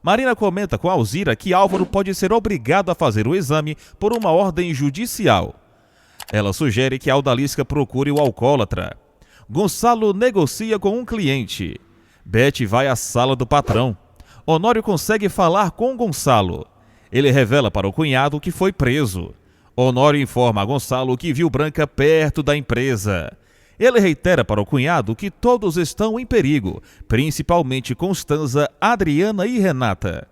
S1: Marina comenta com Alzira que Álvaro pode ser obrigado a fazer o exame por uma ordem judicial. Ela sugere que a odalisca procure o alcoólatra. Gonçalo negocia com um cliente. Beth vai à sala do patrão. Honório consegue falar com Gonçalo. Ele revela para o cunhado que foi preso. Honório informa a Gonçalo que viu Branca perto da empresa. Ele reitera para o cunhado que todos estão em perigo, principalmente Constanza, Adriana e Renata.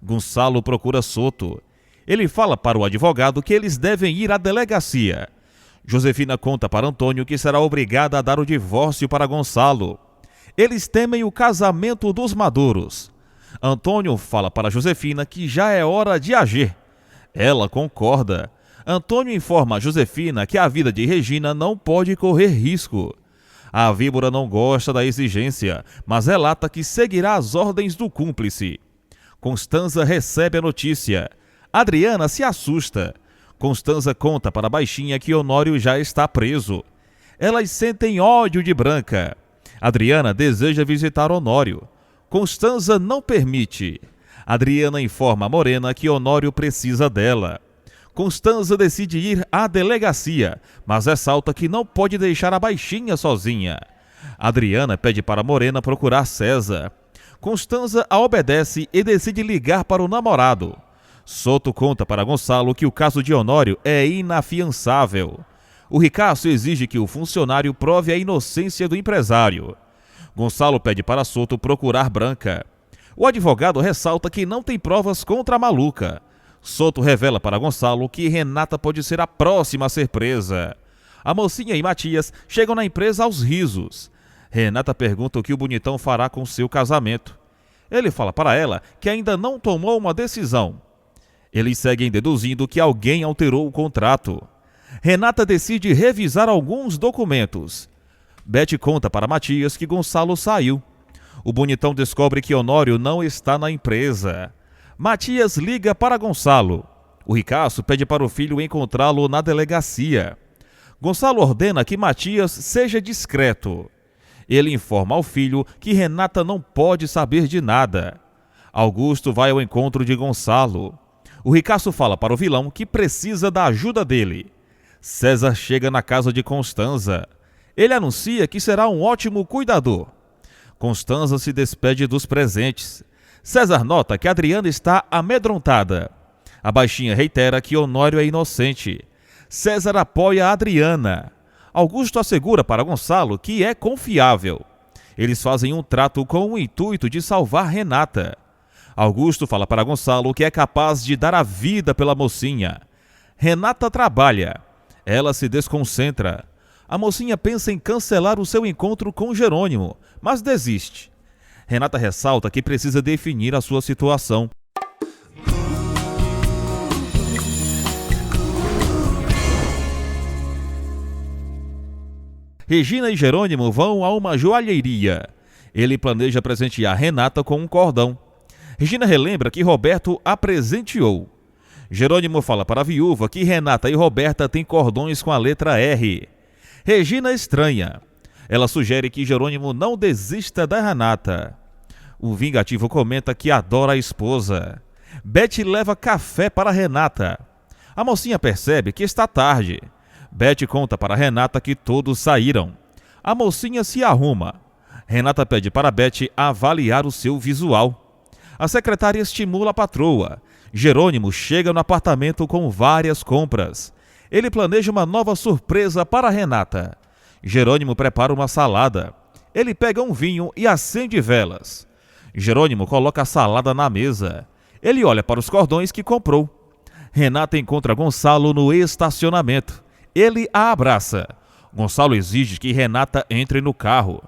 S1: Gonçalo procura Soto. Ele fala para o advogado que eles devem ir à delegacia. Josefina conta para Antônio que será obrigada a dar o divórcio para Gonçalo. Eles temem o casamento dos maduros. Antônio fala para Josefina que já é hora de agir. Ela concorda. Antônio informa a Josefina que a vida de Regina não pode correr risco. A víbora não gosta da exigência, mas relata que seguirá as ordens do cúmplice. Constanza recebe a notícia. Adriana se assusta. Constanza conta para a baixinha que Honório já está preso. Elas sentem ódio de Branca. Adriana deseja visitar Honório. Constanza não permite. Adriana informa a Morena que Honório precisa dela. Constanza decide ir à delegacia, mas ressalta que não pode deixar a baixinha sozinha. Adriana pede para Morena procurar César. Constanza a obedece e decide ligar para o namorado. Soto conta para Gonçalo que o caso de Honório é inafiançável. O ricaço exige que o funcionário prove a inocência do empresário. Gonçalo pede para Soto procurar Branca. O advogado ressalta que não tem provas contra a maluca. Soto revela para Gonçalo que Renata pode ser a próxima a ser presa. A mocinha e Matias chegam na empresa aos risos. Renata pergunta o que o bonitão fará com seu casamento. Ele fala para ela que ainda não tomou uma decisão. Eles seguem deduzindo que alguém alterou o contrato. Renata decide revisar alguns documentos. Beth conta para Matias que Gonçalo saiu. O bonitão descobre que Honório não está na empresa. Matias liga para Gonçalo. O ricaço pede para o filho encontrá-lo na delegacia. Gonçalo ordena que Matias seja discreto. Ele informa ao filho que Renata não pode saber de nada. Augusto vai ao encontro de Gonçalo. O ricaço fala para o vilão que precisa da ajuda dele. César chega na casa de Constanza. Ele anuncia que será um ótimo cuidador. Constanza se despede dos presentes. César nota que Adriana está amedrontada. A baixinha reitera que Honório é inocente. César apoia Adriana. Augusto assegura para Gonçalo que é confiável. Eles fazem um trato com o intuito de salvar Renata. Augusto fala para Gonçalo que é capaz de dar a vida pela mocinha. Renata trabalha. Ela se desconcentra. A mocinha pensa em cancelar o seu encontro com Jerônimo, mas desiste. Renata ressalta que precisa definir a sua situação. Regina e Jerônimo vão a uma joalheria. Ele planeja presentear Renata com um cordão. Regina relembra que Roberto a presenteou. Jerônimo fala para a viúva que Renata e Roberta têm cordões com a letra R. Regina estranha. Ela sugere que Jerônimo não desista da Renata. O vingativo comenta que adora a esposa. Beth leva café para Renata. A mocinha percebe que está tarde. Beth conta para Renata que todos saíram. A mocinha se arruma. Renata pede para Beth avaliar o seu visual. A secretária estimula a patroa. Jerônimo chega no apartamento com várias compras. Ele planeja uma nova surpresa para Renata. Jerônimo prepara uma salada. Ele pega um vinho e acende velas. Jerônimo coloca a salada na mesa. Ele olha para os cordões que comprou. Renata encontra Gonçalo no estacionamento. Ele a abraça. Gonçalo exige que Renata entre no carro.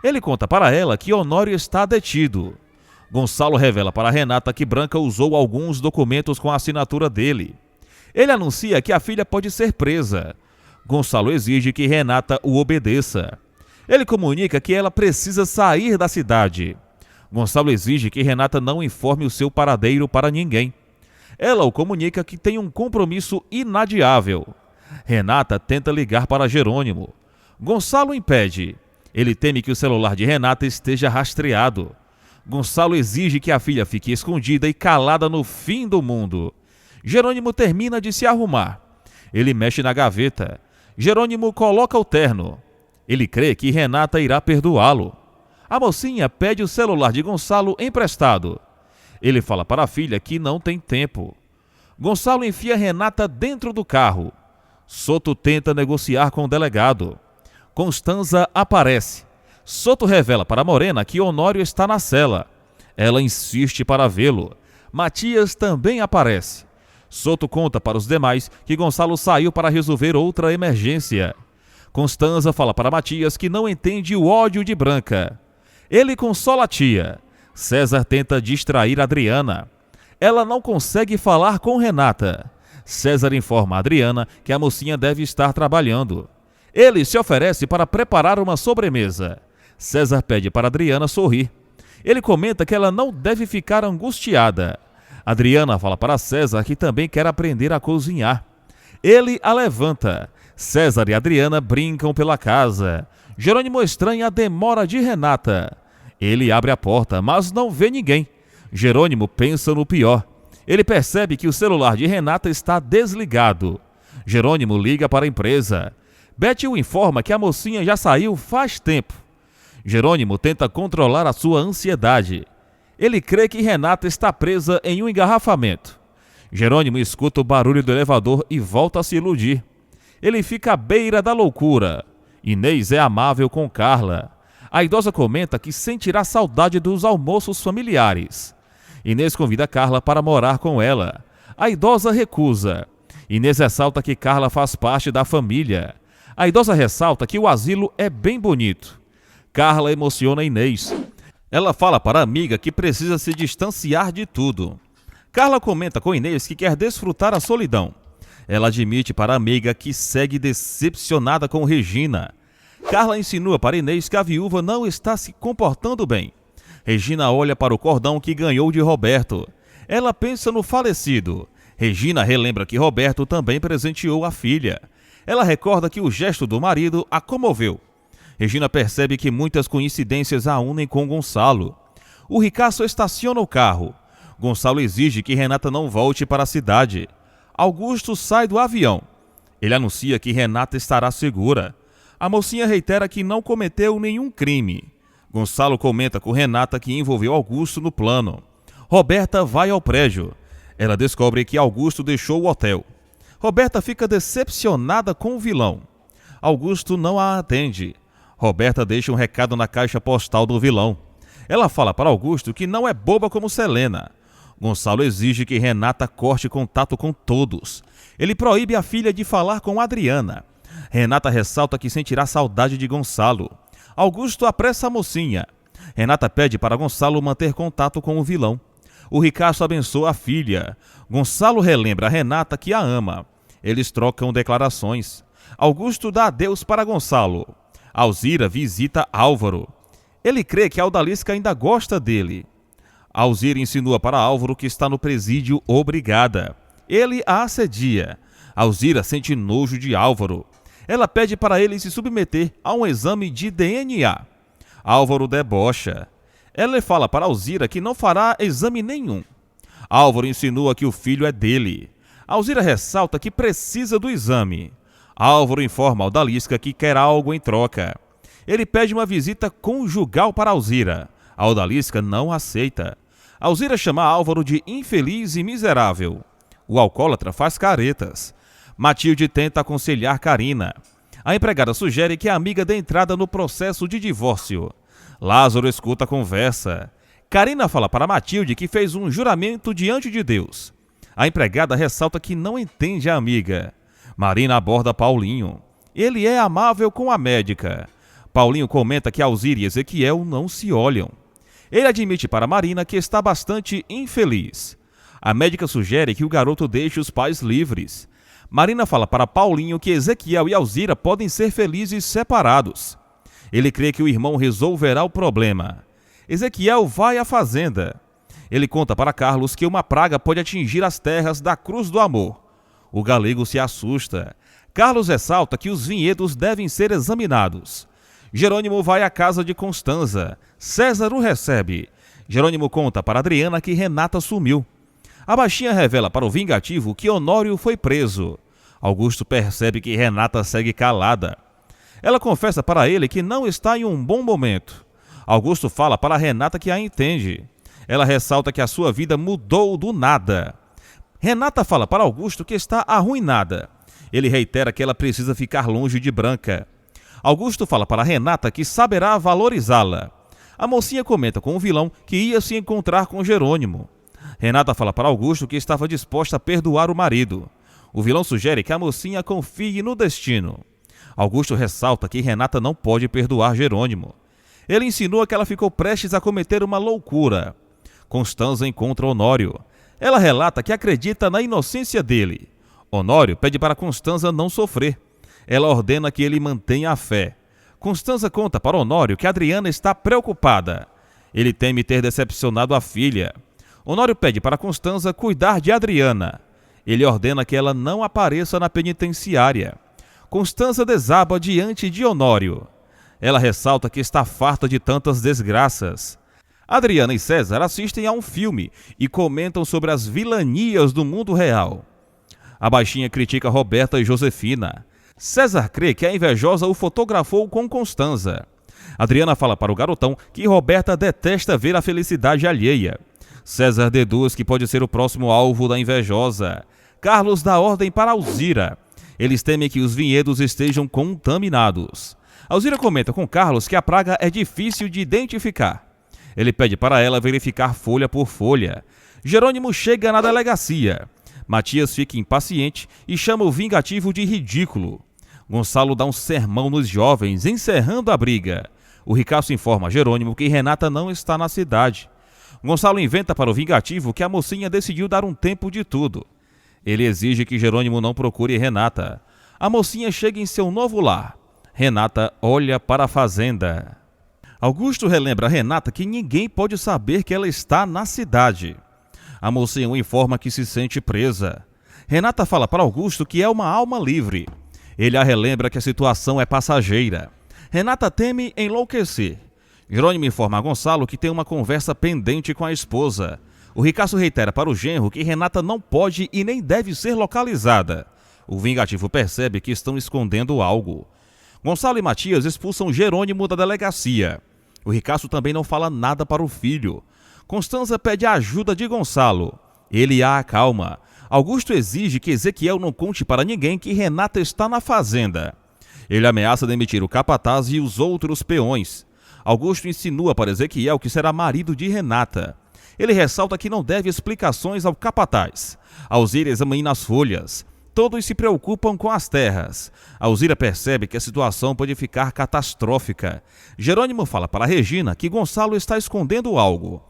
S1: Ele conta para ela que Honório está detido. Gonçalo revela para Renata que Branca usou alguns documentos com a assinatura dele. Ele anuncia que a filha pode ser presa. Gonçalo exige que Renata o obedeça. Ele comunica que ela precisa sair da cidade. Gonçalo exige que Renata não informe o seu paradeiro para ninguém. Ela o comunica que tem um compromisso inadiável. Renata tenta ligar para Jerônimo. Gonçalo impede. Ele teme que o celular de Renata esteja rastreado. Gonçalo exige que a filha fique escondida e calada no fim do mundo. Jerônimo termina de se arrumar. Ele mexe na gaveta. Jerônimo coloca o terno. Ele crê que Renata irá perdoá-lo. A mocinha pede o celular de Gonçalo emprestado. Ele fala para a filha que não tem tempo. Gonçalo enfia Renata dentro do carro. Soto tenta negociar com o delegado. Constanza aparece. Soto revela para Morena que Honório está na cela. Ela insiste para vê-lo. Matias também aparece. Soto conta para os demais que Gonçalo saiu para resolver outra emergência. Constanza fala para Matias que não entende o ódio de Branca. Ele consola a tia. César tenta distrair Adriana. Ela não consegue falar com Renata. César informa a Adriana que a mocinha deve estar trabalhando. Ele se oferece para preparar uma sobremesa. César pede para Adriana sorrir. Ele comenta que ela não deve ficar angustiada. Adriana fala para César que também quer aprender a cozinhar. Ele a levanta. César e Adriana brincam pela casa. Jerônimo estranha a demora de Renata. Ele abre a porta, mas não vê ninguém. Jerônimo pensa no pior. Ele percebe que o celular de Renata está desligado. Jerônimo liga para a empresa. Beth o informa que a mocinha já saiu faz tempo. Jerônimo tenta controlar a sua ansiedade. Ele crê que Renata está presa em um engarrafamento. Jerônimo escuta o barulho do elevador e volta a se iludir. Ele fica à beira da loucura. Inês é amável com Carla. A idosa comenta que sentirá saudade dos almoços familiares. Inês convida Carla para morar com ela. A idosa recusa. Inês ressalta que Carla faz parte da família. A idosa ressalta que o asilo é bem bonito. Carla emociona Inês. Ela fala para a amiga que precisa se distanciar de tudo. Carla comenta com Inês que quer desfrutar a solidão. Ela admite para a amiga que segue decepcionada com Regina. Carla insinua para Inês que a viúva não está se comportando bem. Regina olha para o cordão que ganhou de Roberto. Ela pensa no falecido. Regina relembra que Roberto também presenteou a filha. Ela recorda que o gesto do marido a comoveu. Regina percebe que muitas coincidências a unem com Gonçalo. O ricaço estaciona o carro. Gonçalo exige que Renata não volte para a cidade. Augusto sai do avião. Ele anuncia que Renata estará segura. A mocinha reitera que não cometeu nenhum crime. Gonçalo comenta com Renata que envolveu Augusto no plano. Roberta vai ao prédio. Ela descobre que Augusto deixou o hotel. Roberta fica decepcionada com o vilão. Augusto não a atende. Roberta deixa um recado na caixa postal do vilão. Ela fala para Augusto que não é boba como Selena. Gonçalo exige que Renata corte contato com todos. Ele proíbe a filha de falar com Adriana. Renata ressalta que sentirá saudade de Gonçalo. Augusto apressa a mocinha. Renata pede para Gonçalo manter contato com o vilão. O ricaço abençoa a filha. Gonçalo relembra a Renata que a ama. Eles trocam declarações. Augusto dá adeus para Gonçalo. Alzira visita Álvaro. Ele crê que a odalisca ainda gosta dele. Alzira insinua para Álvaro que está no presídio obrigada. Ele a assedia. Alzira sente nojo de Álvaro. Ela pede para ele se submeter a um exame de DNA. Álvaro debocha. Ela fala para Alzira que não fará exame nenhum. Álvaro insinua que o filho é dele. Alzira ressalta que precisa do exame. Álvaro informa a odalisca que quer algo em troca. Ele pede uma visita conjugal para Alzira. A odalisca não aceita. Alzira chama Álvaro de infeliz e miserável. O alcoólatra faz caretas. Matilde tenta aconselhar Carina. A empregada sugere que a amiga dê entrada no processo de divórcio. Lázaro escuta a conversa. Carina fala para Matilde que fez um juramento diante de Deus. A empregada ressalta que não entende a amiga. Marina aborda Paulinho. Ele é amável com a médica. Paulinho comenta que Alzira e Ezequiel não se olham. Ele admite para Marina que está bastante infeliz. A médica sugere que o garoto deixe os pais livres. Marina fala para Paulinho que Ezequiel e Alzira podem ser felizes separados. Ele crê que o irmão resolverá o problema. Ezequiel vai à fazenda. Ele conta para Carlos que uma praga pode atingir as terras da Cruz do Amor. O galego se assusta. Carlos ressalta que os vinhedos devem ser examinados. Jerônimo vai à casa de Constanza. César o recebe. Jerônimo conta para Adriana que Renata sumiu. A baixinha revela para o vingativo que Honório foi preso. Augusto percebe que Renata segue calada. Ela confessa para ele que não está em um bom momento. Augusto fala para Renata que a entende. Ela ressalta que a sua vida mudou do nada. Renata fala para Augusto que está arruinada. Ele reitera que ela precisa ficar longe de Branca. Augusto fala para Renata que saberá valorizá-la. A mocinha comenta com o vilão que ia se encontrar com Jerônimo. Renata fala para Augusto que estava disposta a perdoar o marido. O vilão sugere que a mocinha confie no destino. Augusto ressalta que Renata não pode perdoar Jerônimo. Ele insinua que ela ficou prestes a cometer uma loucura. Constanza encontra Honório. Ela relata que acredita na inocência dele. Honório pede para Constanza não sofrer. Ela ordena que ele mantenha a fé. Constanza conta para Honório que Adriana está preocupada. Ele teme ter decepcionado a filha. Honório pede para Constanza cuidar de Adriana. Ele ordena que ela não apareça na penitenciária. Constanza desaba diante de Honório. Ela ressalta que está farta de tantas desgraças. Adriana e César assistem a um filme e comentam sobre as vilanias do mundo real. A baixinha critica Roberta e Josefina. César crê que a invejosa o fotografou com Constanza. Adriana fala para o garotão que Roberta detesta ver a felicidade alheia. César deduz que pode ser o próximo alvo da invejosa. Carlos dá ordem para Alzira. Eles temem que os vinhedos estejam contaminados. Alzira comenta com Carlos que a praga é difícil de identificar. Ele pede para ela verificar folha por folha. Jerônimo chega na delegacia. Matias fica impaciente e chama o vingativo de ridículo. Gonçalo dá um sermão nos jovens, encerrando a briga. O ricaço informa a Jerônimo que Renata não está na cidade. Gonçalo inventa para o vingativo que a mocinha decidiu dar um tempo de tudo. Ele exige que Jerônimo não procure Renata. A mocinha chega em seu novo lar. Renata olha para a fazenda. Augusto relembra a Renata que ninguém pode saber que ela está na cidade. A mocinha o informa que se sente presa. Renata fala para Augusto que é uma alma livre. Ele a relembra que a situação é passageira. Renata teme enlouquecer. Jerônimo informa a Gonçalo que tem uma conversa pendente com a esposa. O ricaço reitera para o genro que Renata não pode e nem deve ser localizada. O vingativo percebe que estão escondendo algo. Gonçalo e Matias expulsam Jerônimo da delegacia. O ricaço também não fala nada para o filho. Constanza pede a ajuda de Gonçalo. Ele a acalma. Augusto exige que Ezequiel não conte para ninguém que Renata está na fazenda. Ele ameaça demitir o capataz e os outros peões. Augusto insinua para Ezequiel que será marido de Renata. Ele ressalta que não deve explicações ao capataz. Alzira examina as folhas. Todos se preocupam com as terras. Alzira percebe que a situação pode ficar catastrófica. Jerônimo fala para Regina que Gonçalo está escondendo algo.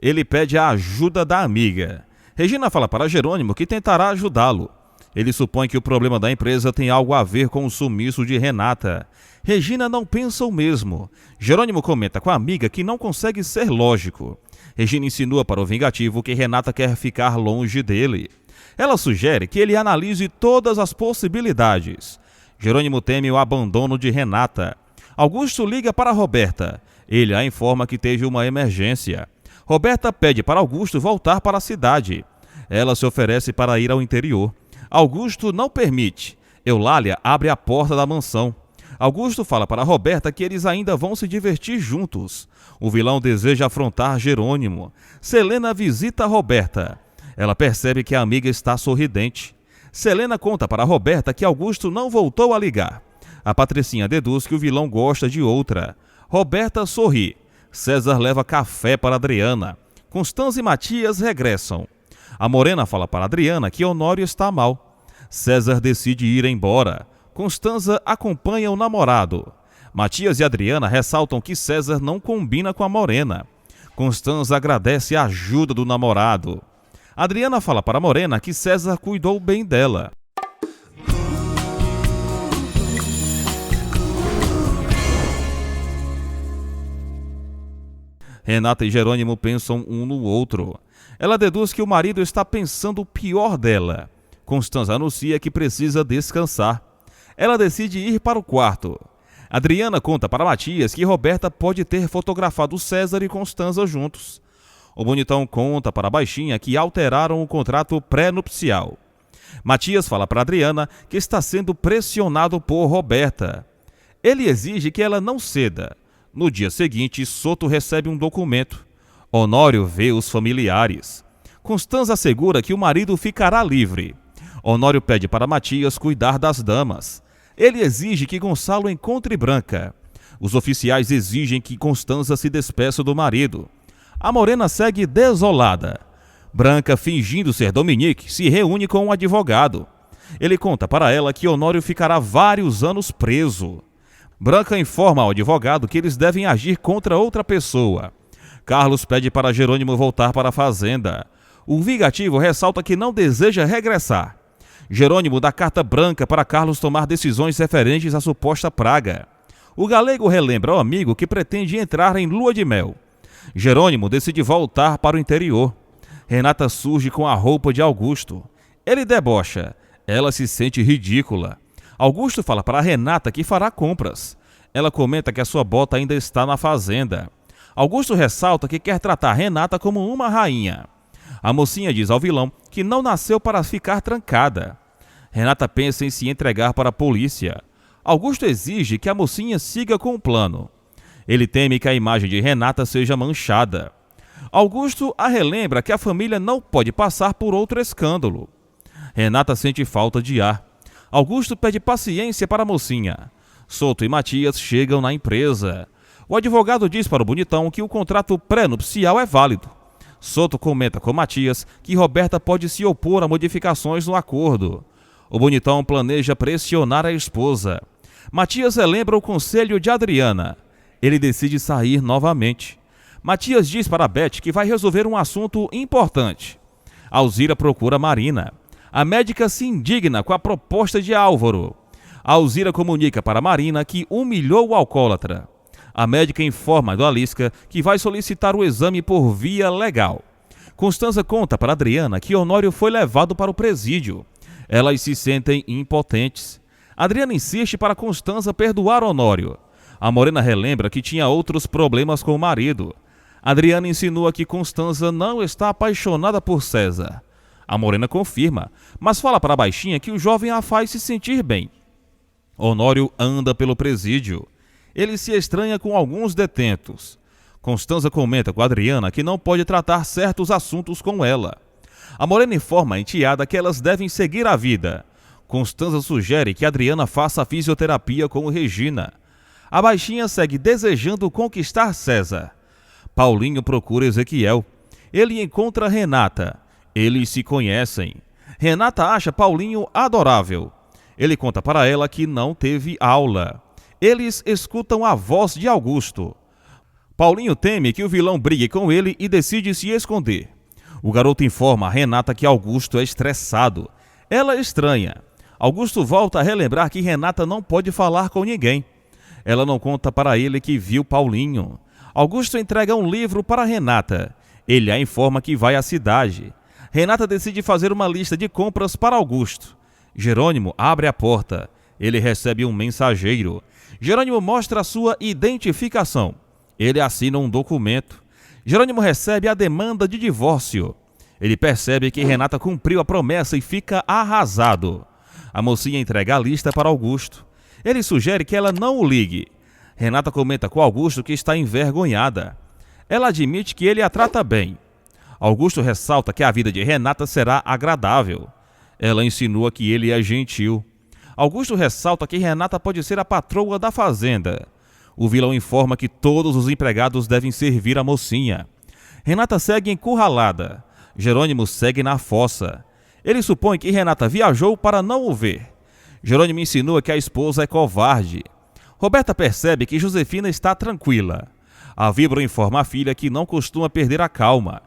S1: Ele pede a ajuda da amiga. Regina fala para Jerônimo que tentará ajudá-lo. Ele supõe que o problema da empresa tem algo a ver com o sumiço de Renata. Regina não pensa o mesmo. Jerônimo comenta com a amiga que não consegue ser lógico. Regina insinua para o vingativo que Renata quer ficar longe dele. Ela sugere que ele analise todas as possibilidades. Jerônimo teme o abandono de Renata. Augusto liga para Roberta. Ele a informa que teve uma emergência. Roberta pede para Augusto voltar para a cidade. Ela se oferece para ir ao interior. Augusto não permite. Eulália abre a porta da mansão. Augusto fala para Roberta que eles ainda vão se divertir juntos. O vilão deseja afrontar Jerônimo. Selena visita Roberta. Ela percebe que a amiga está sorridente. Selena conta para Roberta que Augusto não voltou a ligar. A Patricinha deduz que o vilão gosta de outra. Roberta sorri. César leva café para Adriana. Constanza e Matias regressam. A Morena fala para Adriana que Honório está mal. César decide ir embora. Constanza acompanha o namorado. Matias e Adriana ressaltam que César não combina com a Morena. Constanza agradece a ajuda do namorado. Adriana fala para a Morena que César cuidou bem dela. Renata e Jerônimo pensam um no outro. Ela deduz que o marido está pensando o pior dela. Constanza anuncia que precisa descansar. Ela decide ir para o quarto. Adriana conta para Matias que Roberta pode ter fotografado César e Constanza juntos. O bonitão conta para a baixinha que alteraram o contrato pré-nupcial. Matias fala para Adriana que está sendo pressionado por Roberta. Ele exige que ela não ceda. No dia seguinte, Soto recebe um documento. Honório vê os familiares. Constanza assegura que o marido ficará livre. Honório pede para Matias cuidar das damas. Ele exige que Gonçalo encontre Branca. Os oficiais exigem que Constanza se despeça do marido. A Morena segue desolada. Branca, fingindo ser Dominique, se reúne com um advogado. Ele conta para ela que Honório ficará vários anos preso. Branca informa ao advogado que eles devem agir contra outra pessoa. Carlos pede para Jerônimo voltar para a fazenda. O vingativo ressalta que não deseja regressar. Jerônimo dá carta branca para Carlos tomar decisões referentes à suposta praga. O galego relembra ao amigo que pretende entrar em lua de mel. Jerônimo decide voltar para o interior. Renata surge com a roupa de Augusto. Ele debocha. Ela se sente ridícula. Augusto fala para Renata que fará compras. Ela comenta que a sua bota ainda está na fazenda. Augusto ressalta que quer tratar Renata como uma rainha. A mocinha diz ao vilão que não nasceu para ficar trancada. Renata pensa em se entregar para a polícia. Augusto exige que a mocinha siga com o plano. Ele teme que a imagem de Renata seja manchada. Augusto a relembra que a família não pode passar por outro escândalo. Renata sente falta de ar. Augusto pede paciência para a mocinha. Soto e Matias chegam na empresa. O advogado diz para o bonitão que o contrato pré-nupcial é válido. Soto comenta com Matias que Roberta pode se opor a modificações no acordo. O bonitão planeja pressionar a esposa. Matias relembra o conselho de Adriana. Ele decide sair novamente. Matias diz para Beth que vai resolver um assunto importante. Alzira procura Marina. A médica se indigna com a proposta de Álvaro. Alzira comunica para Marina que humilhou o alcoólatra. A médica informa a Dualisca que vai solicitar o exame por via legal. Constanza conta para Adriana que Honório foi levado para o presídio. Elas se sentem impotentes. Adriana insiste para Constanza perdoar Honório. A Morena relembra que tinha outros problemas com o marido. Adriana insinua que Constanza não está apaixonada por César. A Morena confirma, mas fala para a baixinha que o jovem a faz se sentir bem. Honório anda pelo presídio. Ele se estranha com alguns detentos. Constanza comenta com Adriana que não pode tratar certos assuntos com ela. A Morena informa a enteada que elas devem seguir a vida. Constanza sugere que Adriana faça fisioterapia com Regina. A baixinha segue desejando conquistar César. Paulinho procura Ezequiel. Ele encontra Renata. Eles se conhecem. Renata acha Paulinho adorável. Ele conta para ela que não teve aula. Eles escutam a voz de Augusto. Paulinho teme que o vilão brigue com ele e decide se esconder. O garoto informa a Renata que Augusto é estressado. Ela estranha. Augusto volta a relembrar que Renata não pode falar com ninguém. Ela não conta para ele que viu Paulinho. Augusto entrega um livro para Renata. Ele a informa que vai à cidade. Renata decide fazer uma lista de compras para Augusto. Jerônimo abre a porta. Ele recebe um mensageiro. Jerônimo mostra a sua identificação. Ele assina um documento. Jerônimo recebe a demanda de divórcio. Ele percebe que Renata cumpriu a promessa e fica arrasado. A mocinha entrega a lista para Augusto. Ele sugere que ela não o ligue. Renata comenta com Augusto que está envergonhada. Ela admite que ele a trata bem. Augusto ressalta que a vida de Renata será agradável. Ela insinua que ele é gentil. Augusto ressalta que Renata pode ser a patroa da fazenda. O vilão informa que todos os empregados devem servir a mocinha. Renata segue encurralada. Jerônimo segue na fossa. Ele supõe que Renata viajou para não o ver. Jerônimo insinua que a esposa é covarde. Roberta percebe que Josefina está tranquila. A Víbora informa a filha que não costuma perder a calma.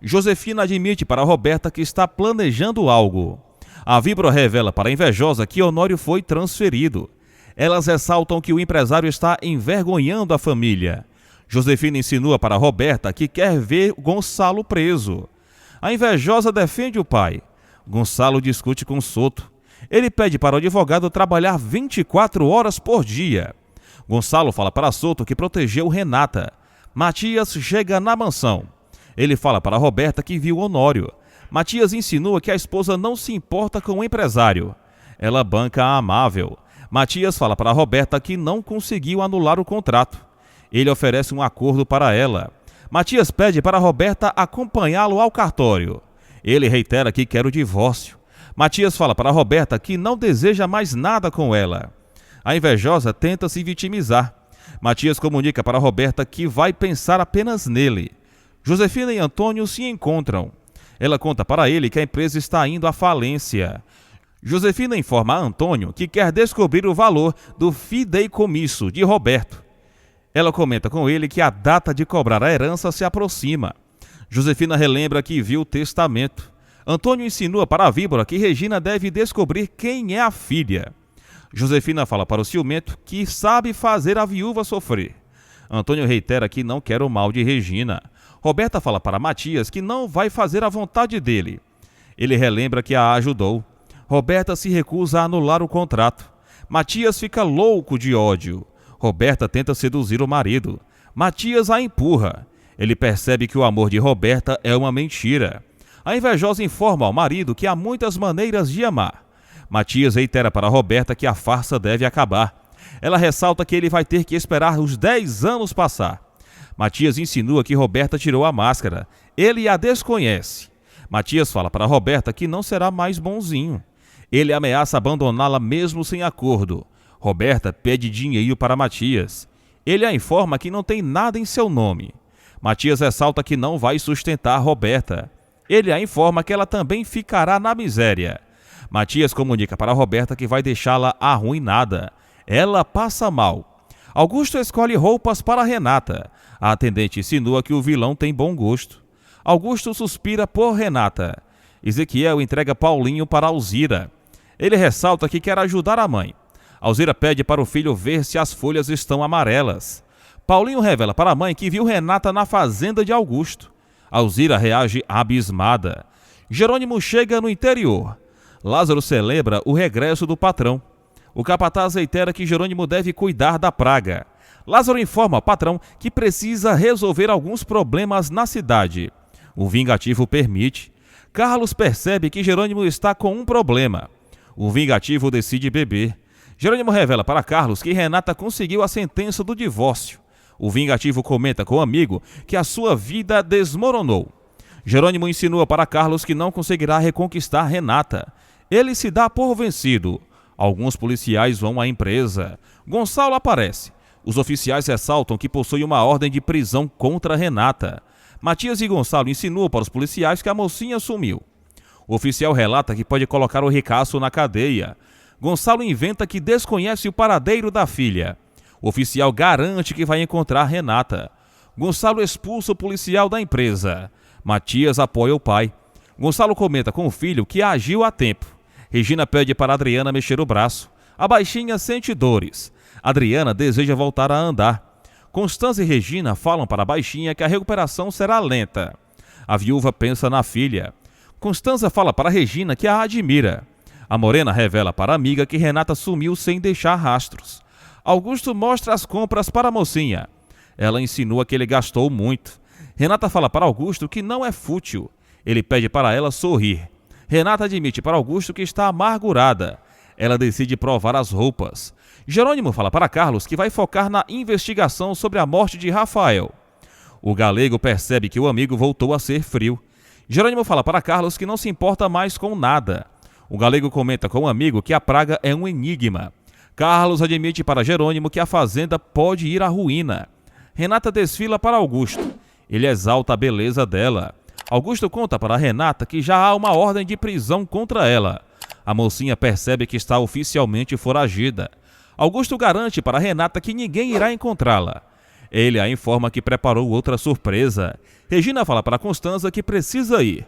S1: Josefina admite para Roberta que está planejando algo. A Víbora revela para a Invejosa que Honório foi transferido. Elas ressaltam que o empresário está envergonhando a família. Josefina insinua para Roberta que quer ver Gonçalo preso. A Invejosa defende o pai. Gonçalo discute com Soto. Ele pede para o advogado trabalhar 24 horas por dia. Gonçalo fala para Soto que protegeu Renata. Matias chega na mansão. Ele fala para Roberta que viu Honório. Matias insinua que a esposa não se importa com o empresário. Ela banca a amável. Matias fala para Roberta que não conseguiu anular o contrato. Ele oferece um acordo para ela. Matias pede para Roberta acompanhá-lo ao cartório. Ele reitera que quer o divórcio. Matias fala para Roberta que não deseja mais nada com ela. A Invejosa tenta se vitimizar. Matias comunica para Roberta que vai pensar apenas nele. Josefina e Antônio se encontram. Ela conta para ele que a empresa está indo à falência. Josefina informa a Antônio que quer descobrir o valor do fideicomisso de Roberto. Ela comenta com ele que a data de cobrar a herança se aproxima. Josefina relembra que viu o testamento. Antônio insinua para a Víbora que Regina deve descobrir quem é a filha. Josefina fala para o ciumento que sabe fazer a viúva sofrer. Antônio reitera que não quer o mal de Regina. Roberta fala para Matias que não vai fazer a vontade dele. Ele relembra que a ajudou. Roberta se recusa a anular o contrato. Matias fica louco de ódio. Roberta tenta seduzir o marido. Matias a empurra. Ele percebe que o amor de Roberta é uma mentira. A Invejosa informa ao marido que há muitas maneiras de amar. Matias reitera para Roberta que a farsa deve acabar. Ela ressalta que ele vai ter que esperar os 10 anos passar. Matias insinua que Roberta tirou a máscara. Ele a desconhece. Matias fala para Roberta que não será mais bonzinho. Ele ameaça abandoná-la mesmo sem acordo. Roberta pede dinheiro para Matias. Ele a informa que não tem nada em seu nome. Matias ressalta que não vai sustentar Roberta. Ele a informa que ela também ficará na miséria. Matias comunica para Roberta que vai deixá-la arruinada. Ela passa mal. Augusto escolhe roupas para Renata. A atendente insinua que o vilão tem bom gosto. Augusto suspira por Renata. Ezequiel entrega Paulinho para Alzira. Ele ressalta que quer ajudar a mãe. Alzira pede para o filho ver se as folhas estão amarelas. Paulinho revela para a mãe que viu Renata na fazenda de Augusto. Alzira reage abismada. Jerônimo chega no interior. Lázaro celebra o regresso do patrão. O capataz reitera que Jerônimo deve cuidar da praga. Lázaro informa ao patrão que precisa resolver alguns problemas na cidade. O vingativo permite. Carlos percebe que Jerônimo está com um problema. O vingativo decide beber. Jerônimo revela para Carlos que Renata conseguiu a sentença do divórcio. O vingativo comenta com o amigo que a sua vida desmoronou. Jerônimo insinua para Carlos que não conseguirá reconquistar Renata. Ele se dá por vencido. Alguns policiais vão à empresa. Gonçalo aparece. Os oficiais ressaltam que possui uma ordem de prisão contra Renata. Matias e Gonçalo insinuam para os policiais que a mocinha sumiu. O oficial relata que pode colocar o ricaço na cadeia. Gonçalo inventa que desconhece o paradeiro da filha. O oficial garante que vai encontrar Renata. Gonçalo expulsa o policial da empresa. Matias apoia o pai. Gonçalo comenta com o filho que agiu a tempo. Regina pede para Adriana mexer o braço. A baixinha sente dores. Adriana deseja voltar a andar. Constância e Regina falam para a baixinha que a recuperação será lenta. A viúva pensa na filha. Constância fala para Regina que a admira. A morena revela para a amiga que Renata sumiu sem deixar rastros. Augusto mostra as compras para a mocinha. Ela insinua que ele gastou muito. Renata fala para Augusto que não é fútil. Ele pede para ela sorrir. Renata admite para Augusto que está amargurada. Ela decide provar as roupas. Jerônimo fala para Carlos que vai focar na investigação sobre a morte de Rafael. O galego percebe que o amigo voltou a ser frio. Jerônimo fala para Carlos que não se importa mais com nada. O galego comenta com o amigo que a praga é um enigma. Carlos admite para Jerônimo que a fazenda pode ir à ruína. Renata desfila para Augusto. Ele exalta a beleza dela. Augusto conta para Renata que já há uma ordem de prisão contra ela. A mocinha percebe que está oficialmente foragida. Augusto garante para Renata que ninguém irá encontrá-la. Ele a informa que preparou outra surpresa. Regina fala para Constanza que precisa ir.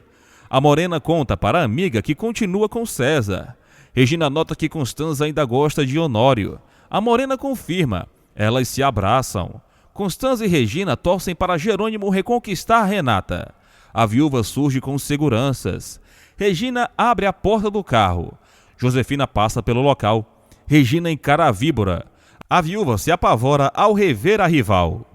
S1: A morena conta para a amiga que continua com César. Regina nota que Constanza ainda gosta de Honório. A morena confirma. Elas se abraçam. Constanza e Regina torcem para Jerônimo reconquistar Renata. A viúva surge com seguranças. Regina abre a porta do carro. Josefina passa pelo local. Regina encara a víbora. A viúva se apavora ao rever a rival.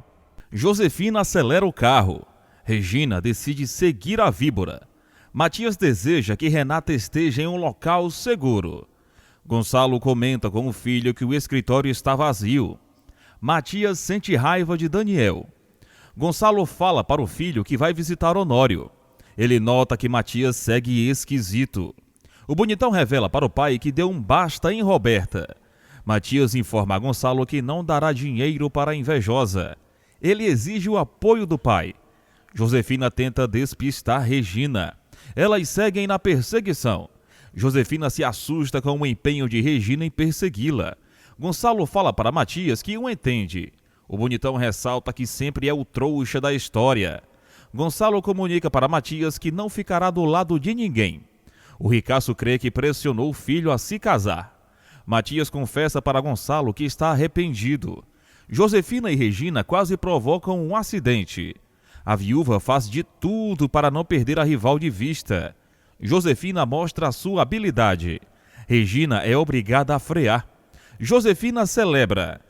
S1: Josefina acelera o carro. Regina decide seguir a víbora. Matias deseja que Renata esteja em um local seguro. Gonçalo comenta com o filho que o escritório está vazio. Matias sente raiva de Daniel. Gonçalo fala para o filho que vai visitar Honório. Ele nota que Matias segue esquisito. O bonitão revela para o pai que deu um basta em Roberta. Matias informa a Gonçalo que não dará dinheiro para a invejosa. Ele exige o apoio do pai. Josefina tenta despistar Regina. Elas seguem na perseguição. Josefina se assusta com o empenho de Regina em persegui-la. Gonçalo fala para Matias que o entende. O bonitão ressalta que sempre é o trouxa da história. Gonçalo comunica para Matias que não ficará do lado de ninguém. O ricaço crê que pressionou o filho a se casar. Matias confessa para Gonçalo que está arrependido. Josefina e Regina quase provocam um acidente. A viúva faz de tudo para não perder a rival de vista. Josefina mostra a sua habilidade. Regina é obrigada a frear. Josefina celebra.